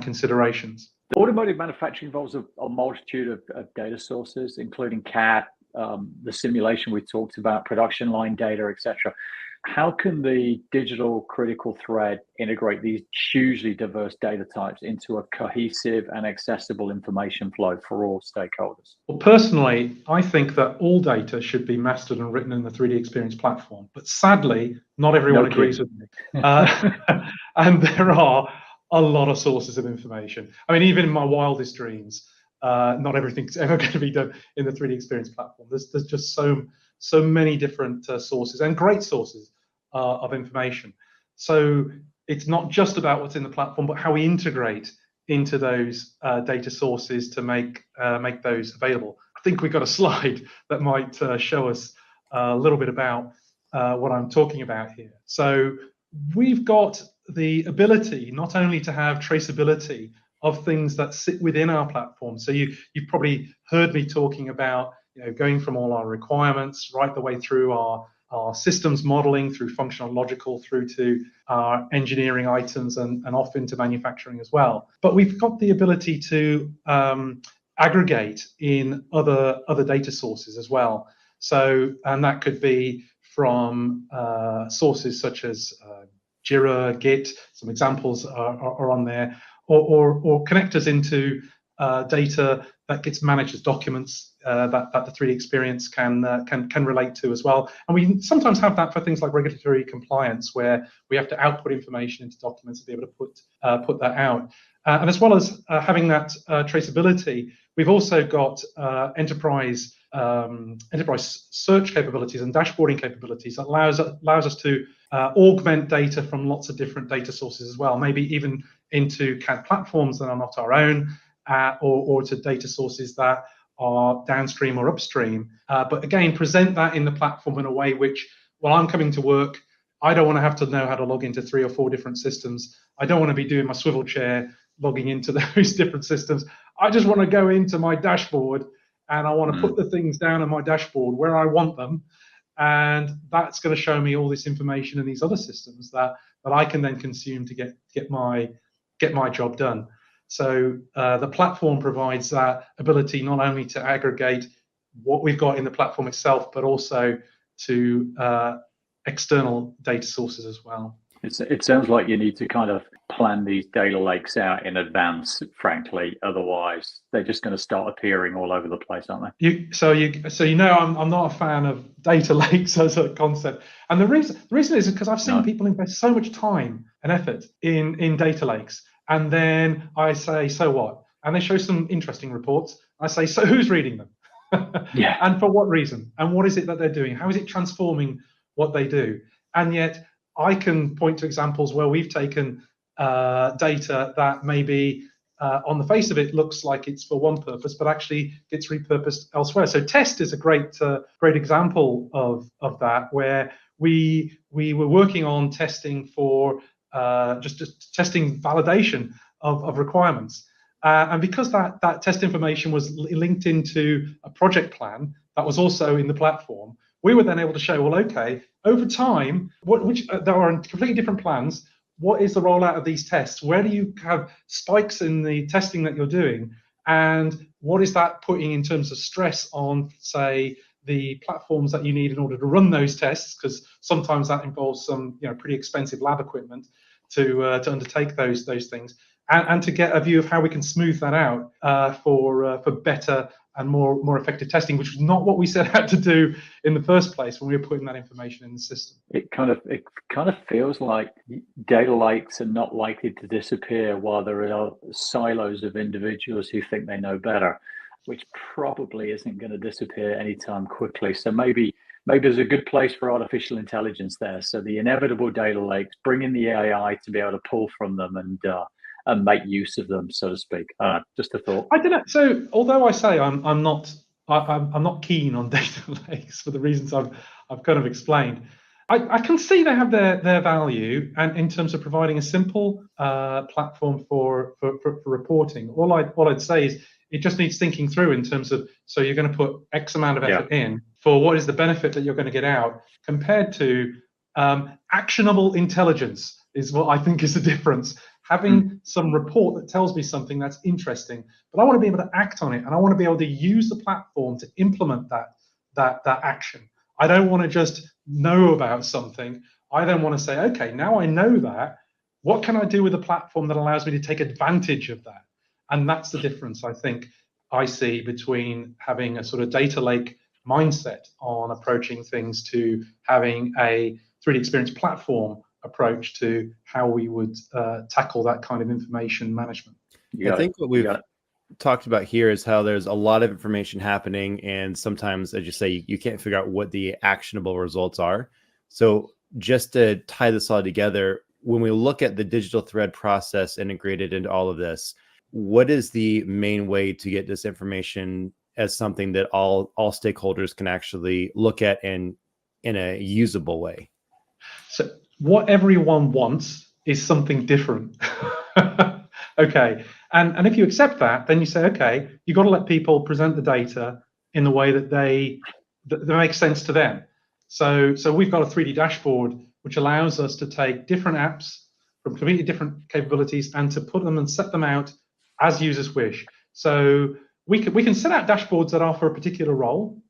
considerations. Automotive manufacturing involves a multitude of data sources, including CAD, the simulation we talked about, production line data, etc. How can the digital critical thread integrate these hugely diverse data types into a cohesive and accessible information flow for all stakeholders? Well, personally, I think that all data should be mastered and written in the 3D Experience platform. But sadly, not everyone agrees with me. And there are a lot of sources of information. I mean, even in my wildest dreams, not everything's ever going to be done in the 3D Experience platform. There's just so many different sources, and great sources of information. So it's not just about what's in the platform, but how we integrate into those data sources to make those available. I think we've got a slide that might show us a little bit about what I'm talking about here. So we've got the ability not only to have traceability of things that sit within our platform. So you've probably heard me talking about going from all our requirements right the way through our systems modeling, through functional logical, through to our engineering items and off into manufacturing as well. But we've got the ability to aggregate in other data sources as well. So, and that could be from sources such as Jira, Git. Some examples are on there, or connectors into data that gets managed as documents that the 3D experience can relate to as well. And we sometimes have that for things like regulatory compliance, where we have to output information into documents to be able to put that out. And as well as having that traceability, we've also got enterprise search capabilities and dashboarding capabilities that allows us to augment data from lots of different data sources as well, maybe even into CAD platforms that are not our own, or to data sources that are downstream or upstream. But again, present that in the platform in a way which, while I'm coming to work, I don't want to have to know how to log into 3 or 4 different systems. I don't want to be doing my swivel chair logging into those different systems. I just want to go into my dashboard and I want to put the things down on my dashboard where I want them. And that's going to show me all this information in these other systems that I can then consume to get my job done. So the platform provides that ability not only to aggregate what we've got in the platform itself, but also to external data sources as well. It sounds like you need to kind of plan these data lakes out in advance, frankly. Otherwise, they're just going to start appearing all over the place, aren't they? So I'm not a fan of data lakes as a concept, and the reason is because I've seen people invest so much time and effort in data lakes, and then I say, so what? And they show some interesting reports. I say, so who's reading them? Yeah. And for what reason? And what is it that they're doing? How is it transforming what they do? And yet I can point to examples where we've taken data that maybe on the face of it looks like it's for one purpose, but actually gets repurposed elsewhere. So test is a great example of that, where we were working on testing for just testing validation of requirements. And because that test information was linked into a project plan that was also in the platform, we were then able to show, well, okay, over time, there are completely different plans. What is the rollout of these tests? Where do you have spikes in the testing that you're doing? And what is that putting in terms of stress on, say, the platforms that you need in order to run those tests? Because sometimes that involves some pretty expensive lab equipment to undertake those things. And to get a view of how we can smooth that out for better and more effective testing, which was not what we set out to do in the first place when we were putting that information in the system. It kind of feels like data lakes are not likely to disappear while there are silos of individuals who think they know better, which probably isn't going to disappear anytime quickly. So maybe there's a good place for artificial intelligence there. So the inevitable data lakes, bring in the AI to be able to pull from them and make use of them, so to speak. Just a thought. I don't know. So although I say I'm not keen on data lakes for the reasons I've kind of explained, I can see they have their value, and in terms of providing a simple platform for reporting. All I'd say is it just needs thinking through in terms of, so you're going to put X amount of effort in for what is the benefit that you're going to get out, compared to actionable intelligence is what I think is the difference. Having some report that tells me something that's interesting, but I want to be able to act on it, and I want to be able to use the platform to implement that action. I don't want to just know about something. I then want to say, okay, now I know that. What can I do with the platform that allows me to take advantage of that? And that's the difference I think I see between having a sort of data lake mindset on approaching things to having a 3D experience platform approach to how we would tackle that kind of information management. I think what we've talked about here is how there's a lot of information happening, and sometimes, as you say, you can't figure out what the actionable results are. So just to tie this all together, when we look at the digital thread process integrated into all of this, what is the main way to get this information as something that all stakeholders can actually look at in a usable way? So what everyone wants is something different. Okay, and if you accept that, then you say, okay, you've got to let people present the data in the way that that makes sense to them. So we've got a 3D dashboard which allows us to take different apps from completely different capabilities and to put them and set them out as users wish. So we can set out dashboards that are for a particular role,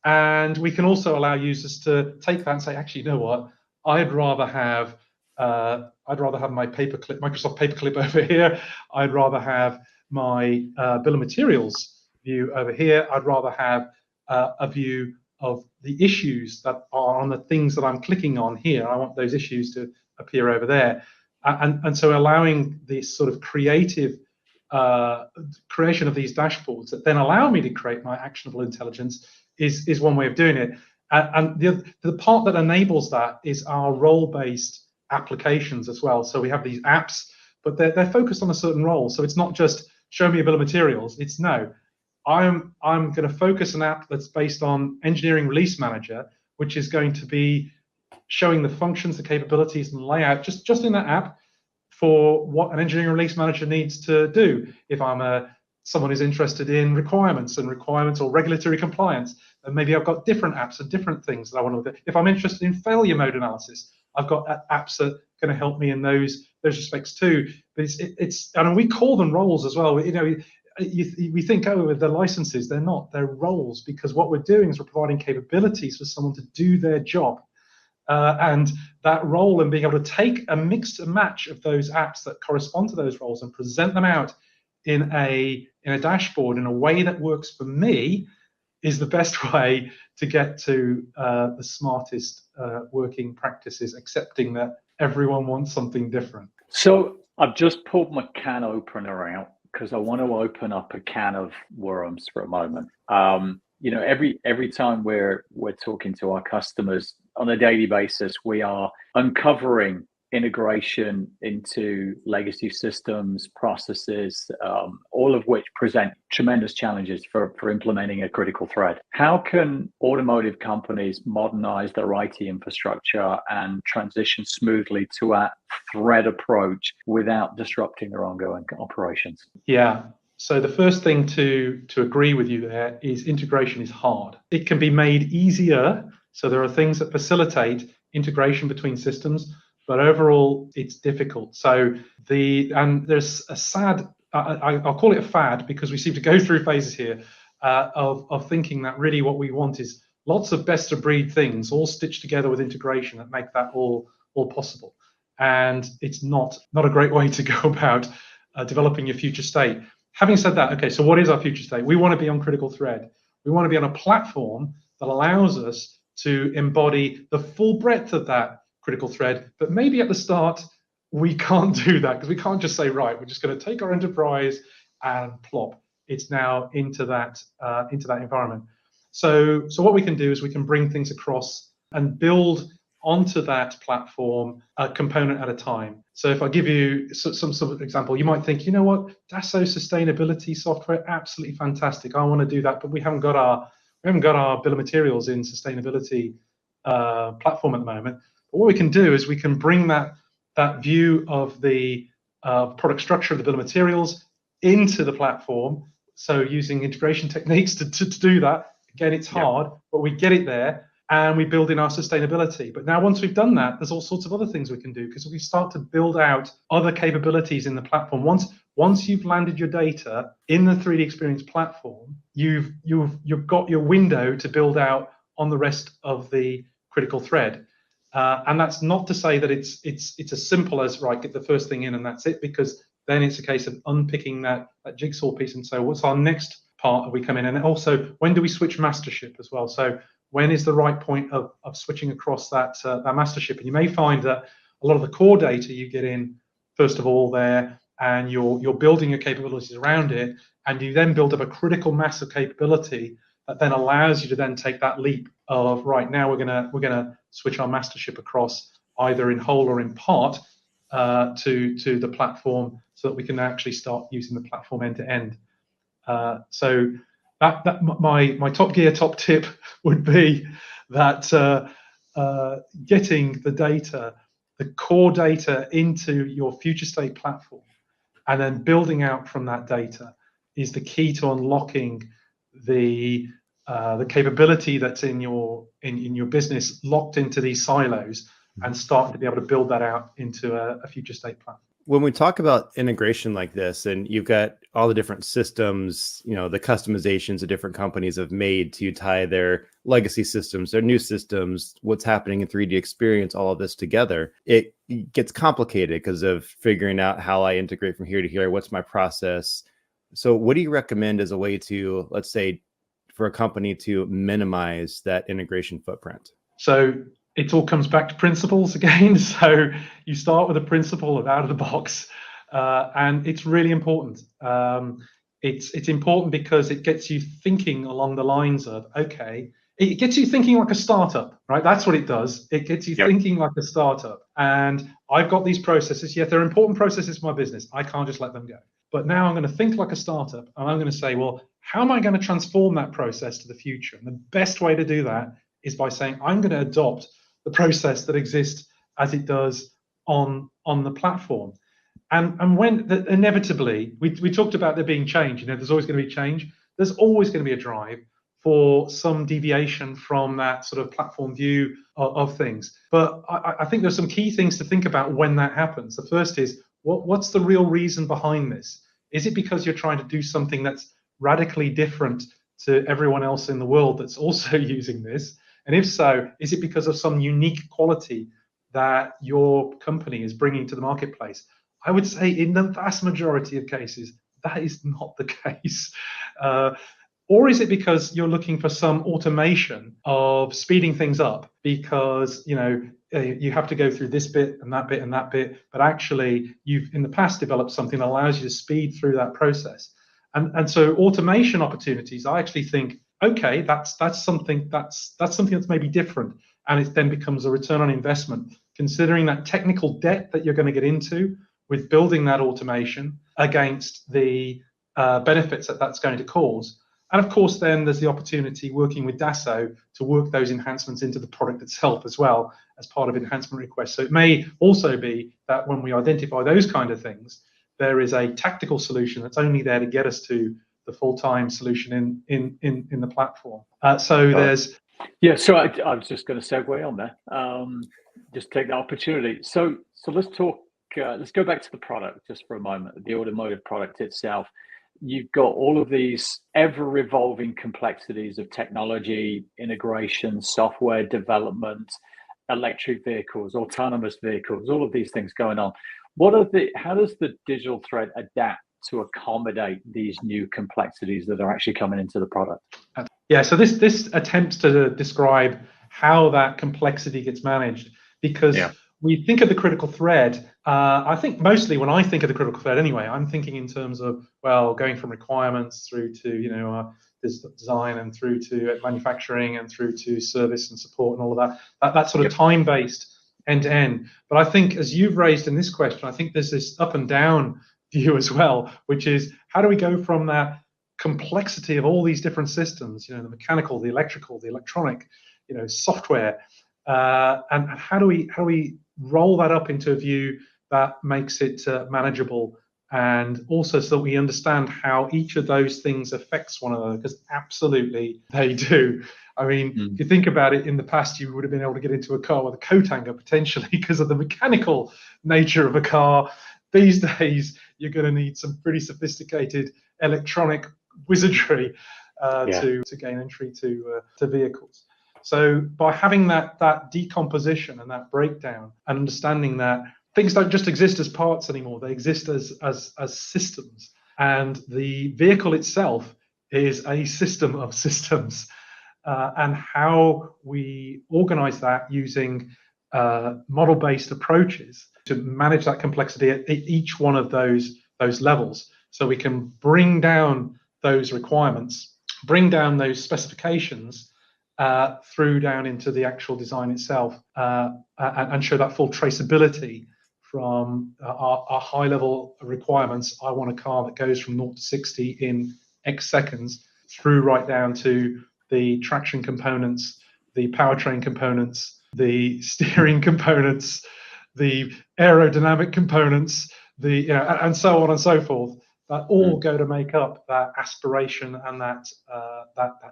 and we can also allow users to take that and say, actually, you know what, I'd rather have my paperclip, Microsoft paperclip over here. I'd rather have my bill of materials view over here. I'd rather have a view of the issues that are on the things that I'm clicking on here. I want those issues to appear over there. And so allowing this sort of creative creation of these dashboards that then allow me to create my actionable intelligence is one way of doing it. And the part that enables that is our role-based applications as well. So we have these apps, but they're focused on a certain role. So it's not just show me a bill of materials. It's no, I'm going to focus an app that's based on engineering release manager, which is going to be showing the functions, the capabilities, and the layout just in that app for what an engineering release manager needs to do. If I'm someone who's interested in requirements or regulatory compliance, then maybe I've got different apps and different things that I want to look at. If I'm interested in failure mode analysis, I've got apps that are going to help me in those respects too. But and we call them roles as well. You know, we think, oh, they're licenses. They're not. They're roles, because what we're doing is we're providing capabilities for someone to do their job. And that role, and being able to take a mix and match of those apps that correspond to those roles and present them out in a dashboard in a way that works for me, is the best way to get to the smartest working practices, accepting that everyone wants something different. So I've just pulled my can opener out because I want to open up a can of worms for a moment. You know, every time we're talking to our customers on a daily basis, we are uncovering integration into legacy systems, processes, all of which present tremendous challenges for implementing a critical thread. How can automotive companies modernize their IT infrastructure and transition smoothly to a thread approach without disrupting their ongoing operations? Yeah. So the first thing to agree with you there is integration is hard. It can be made easier. So there are things that facilitate integration between systems, but overall it's difficult. So there's a sad, I'll call it a fad, because we seem to go through phases here of thinking that really what we want is lots of best of breed things all stitched together with integration that make that all possible. And it's not a great way to go about developing your future state. Having said that, okay, so what is our future state? We want to be on critical thread. We want to be on a platform that allows us to embody the full breadth of that critical thread. But maybe at the start, we can't do that, because we can't just say, right, we're just going to take our enterprise and plop it's now into that environment. So what we can do is we can bring things across and build onto that platform a component at a time. So if I give you some sort of example, you might think, you know what, Dassault sustainability software, absolutely fantastic. I want to do that, but we haven't got our bill of materials in sustainability platform at the moment. But what we can do is we can bring that view of the product structure of the bill of materials into the platform. So using integration techniques to do that. Again, it's hard, but we get it there. And we build in our sustainability. But now once we've done that, there's all sorts of other things we can do, because we start to build out other capabilities in the platform. Once you've landed your data in the 3D Experience platform, you've got your window to build out on the rest of the critical thread. And that's not to say that it's as simple as, right, get the first thing in and that's it, because then it's a case of unpicking that jigsaw piece and say, what's our next part that we come in? And also, when do we switch mastership as well? So when is the right point of switching across that mastership? And you may find that a lot of the core data you get in, first of all, there, and you're building your capabilities around it, and you then build up a critical mass of capability that then allows you to then take that leap of, right, now we're gonna switch our mastership across either in whole or in part to the platform, so that we can actually start using the platform end to end. So my top gear, top tip would be that getting the data, the core data, into your future state platform, and then building out from that data is the key to unlocking the capability that's in your business locked into these silos, and starting to be able to build that out into a future state platform. when we talk about integration like this, and you've got all the different systems, the customizations that different companies have made to tie their legacy systems, their new systems, what's happening in 3D experience, all of this together, it gets complicated because of figuring out how I integrate from here to here. What's my process? So what do you recommend as a way to, let's say, for a company to minimize that integration footprint? So it all comes back to principles again. So you start with a principle of out of the box, and it's really important. It's important because it gets you thinking along the lines of, okay, it gets you thinking like a startup, right? That's what it does. It gets you thinking like a startup. And I've got these processes. Yes, they're important processes for my business. I can't just let them go. But now I'm going to think like a startup, and I'm going to say, well, how am I going to transform that process to the future? And the best way to do that is by saying, I'm going to adopt the process that exists as it does on the platform. And when inevitably, we talked about there being change, there's always going to be change. There's always going to be a drive for some deviation from that sort of platform view of things. But I think there's some key things to think about when that happens. The first is, what's the real reason behind this? Is it because you're trying to do something that's radically different to everyone else in the world that's also using this? And if so, is it because of some unique quality that your company is bringing to the marketplace? I would say in the vast majority of cases, that is not the case. Or is it because you're looking for some automation of speeding things up because, you have to go through this bit and that bit and that bit, but actually you've in the past developed something that allows you to speed through that process. And so automation opportunities, I actually think, okay, that's something that's maybe different, and it then becomes a return on investment, considering that technical debt that you're going to get into with building that automation against the benefits that that's going to cause. And of course, then there's the opportunity working with Dassault to work those enhancements into the product itself as well as part of enhancement requests. So it may also be that when we identify those kind of things, there is a tactical solution that's only there to get us to the full-time solution in the platform. There's so I was just going to segue on there. Just take the opportunity. So let's talk. Let's go back to the product just for a moment. The automotive product itself. You've got all of these ever-evolving complexities of technology, integration, software development, electric vehicles, autonomous vehicles, all of these things going on. How does the digital thread adapt to accommodate these new complexities that are actually coming into the product? Yeah, so this attempts to describe how that complexity gets managed, because we think of the critical thread. I think mostly when I think of the critical thread anyway, I'm thinking in terms of, going from requirements through to, design and through to manufacturing and through to service and support and all of that sort of time-based end to end. But I think, as you've raised in this question, I think there's this up and down view as well, which is how do we go from that complexity of all these different systems, the mechanical, the electrical, the electronic, software, and how do we roll that up into a view that makes it manageable, and also so that we understand how each of those things affects one another, because absolutely they do. I mean, if you think about it, in the past you would have been able to get into a car with a coat hanger potentially because of the mechanical nature of a car. These days you're going to need some pretty sophisticated electronic wizardry to gain entry to vehicles. So by having that decomposition and that breakdown, and understanding that things don't just exist as parts anymore, they exist as systems, and the vehicle itself is a system of systems, and how we organize that using model-based approaches to manage that complexity at each one of those levels, so we can bring down those requirements, bring down those specifications through down into the actual design itself, and show that full traceability from our high-level requirements. I want a car that goes from 0 to 60 in X seconds, through right down to the traction components, the powertrain components, the steering components, the aerodynamic components, and so on and so forth, that all go to make up that aspiration and that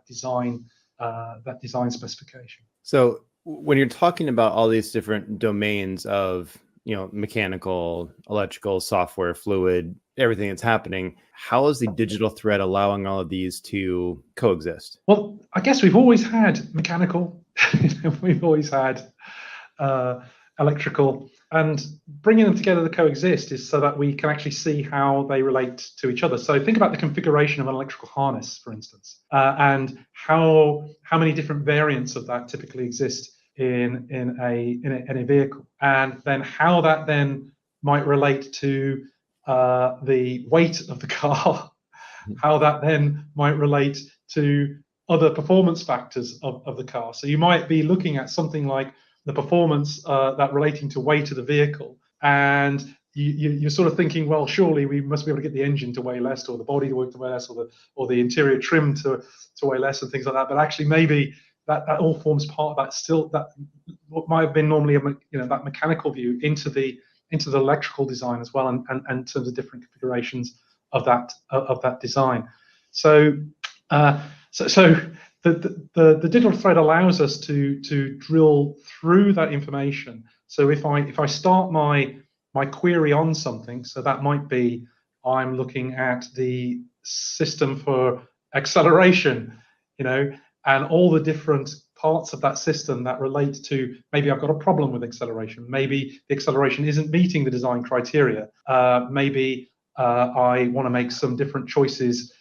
design specification. So when you're talking about all these different domains of mechanical, electrical, software, fluid, everything that's happening. How is the digital thread allowing all of these to coexist? Well, I guess we've always had mechanical, we've always had electrical, and bringing them together to coexist is so that we can actually see how they relate to each other. So think about the configuration of an electrical harness, for instance, and how many different variants of that typically exist in a vehicle, and then how that then might relate to the weight of the car, how that then might relate to other performance factors of the car. So you might be looking at something like the performance that relating to weight of the vehicle, and you're sort of thinking, well, surely we must be able to get the engine to weigh less, or the body to weigh less, or the interior trim to weigh less, and things like that. But actually, maybe that all forms part of that. Still, that what might have been normally that mechanical view into the electrical design as well, and in terms of different configurations of that design. So the digital thread allows us to drill through that information. So if I start my query on something, so that might be I'm looking at the system for acceleration, and all the different parts of that system that relate to, maybe I've got a problem with acceleration. Maybe the acceleration isn't meeting the design criteria. Maybe I want to make some different choices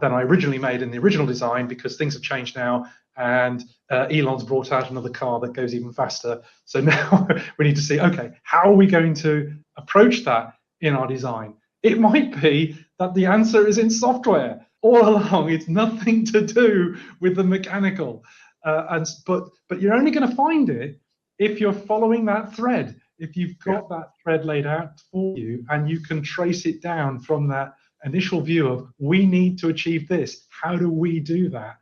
than I originally made in the original design, because things have changed now, and Elon's brought out another car that goes even faster. So now we need to see, okay, how are we going to approach that in our design? It might be that the answer is in software all along. It's nothing to do with the mechanical. But you're only going to find it if you're following that thread, if you've got that thread laid out for you, and you can trace it down from that initial view of, we need to achieve this, how do we do that,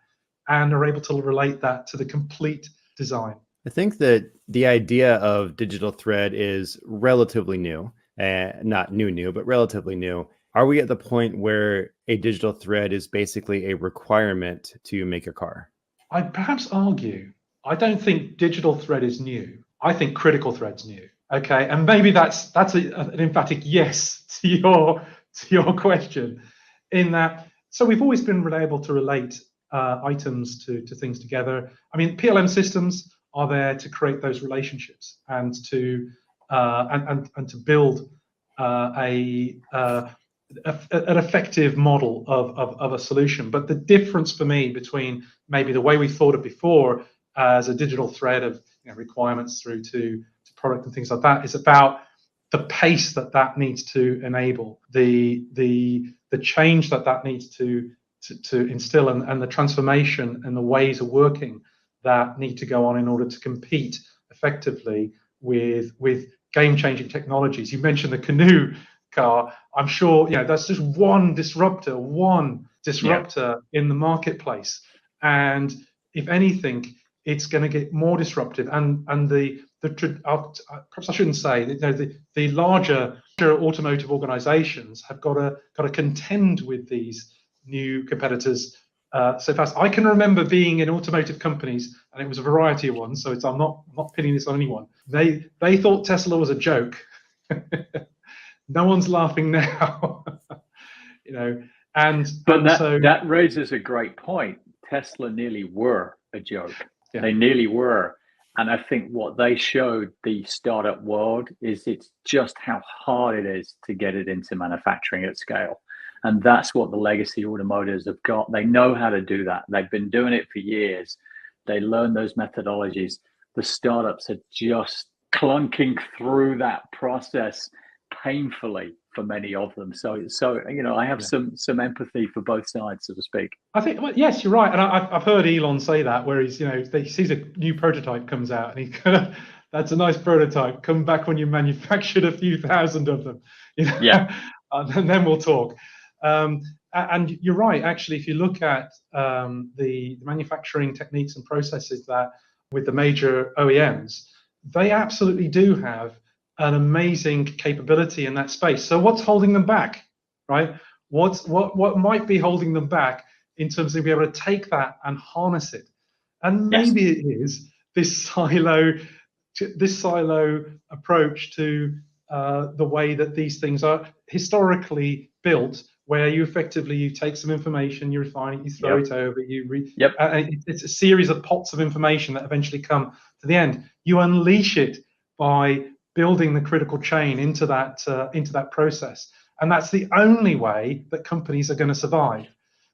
and are able to relate that to the complete design. I think that the idea of digital thread is relatively new, not new, but relatively new. Are we at the point where a digital thread is basically a requirement to make a car? I'd perhaps argue, I don't think digital thread is new. I think critical thread's new. Okay, and maybe that's an emphatic yes to your question, in that, so we've always been able to relate items to things together. I mean, PLM systems are there to create those relationships and to build an effective model of a solution. But the difference for me between maybe the way we thought of before as a digital thread of requirements through to product and things like that is about the pace that needs to enable, the change that needs to instill, and the transformation and the ways of working that need to go on in order to compete effectively with game-changing technologies. You mentioned the Canoe car. I'm sure that's just one disruptor in the marketplace, and if anything, it's going to get more disruptive. And perhaps I shouldn't say, the larger automotive organizations have got to contend with these new competitors so fast. I can remember being in automotive companies, and it was a variety of ones, so I'm not pinning this on anyone. They thought Tesla was a joke. No one's laughing now. That raises a great point. Tesla nearly were a joke. Yeah. They nearly were. And I think what they showed the startup world is it's just how hard it is to get it into manufacturing at scale. And that's what the legacy automotives have got. They know how to do that. They've been doing it for years. They learned those methodologies. The startups are just clunking through that process painfully for many of them. So I have some empathy for both sides, so to speak. I think, well, yes, you're right. And I've heard Elon say that, where he's, he sees a new prototype comes out, and he's that's a nice prototype. Come back when you manufactured a few thousand of them. Yeah. And then we'll talk. And you're right. Actually, if you look at the manufacturing techniques and processes that with the major OEMs, they absolutely do have an amazing capability in that space. So what's holding them back, right? What might be holding them back in terms of being able to take that and harness it? And maybe it is this silo this silo approach to the way that these things are historically built, where you take some information, you refine it, you throw it over, it's a series of pots of information that eventually come to the end. You unleash it by building the critical chain into that process, and that's the only way that companies are going to survive.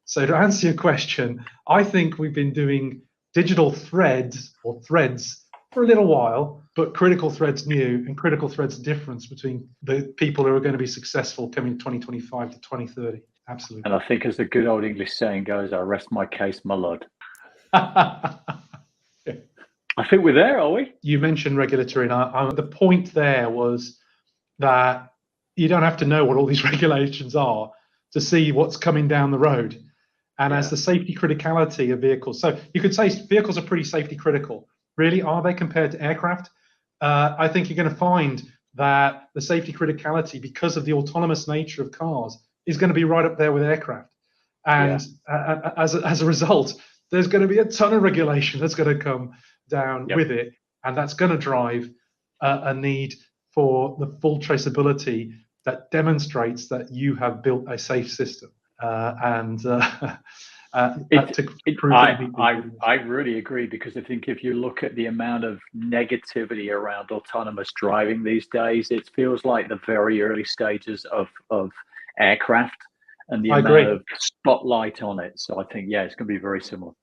So to answer your question, I think we've been doing digital threads for a little while, but critical threads new, and critical threads difference between the people who are going to be successful coming 2025 to 2030. Absolutely. And I think, as the good old English saying goes, I rest my case, my lord. Yeah. I think we're there, are we? You mentioned regulatory, and the point there was that you don't have to know what all these regulations are to see what's coming down the road. And as the safety criticality of vehicles, so you could say vehicles are pretty safety critical. Really, are they compared to aircraft? I think you're going to find that the safety criticality, because of the autonomous nature of cars, is going to be right up there with aircraft. And as a result, there's going to be a ton of regulation that's going to come down with it, and that's going to drive a need for the full traceability that demonstrates that you have built a safe system. I really agree, because I think if you look at the amount of negativity around autonomous driving these days, it feels like the very early stages of aircraft and the amount of spotlight on it. So I think, it's going to be very similar.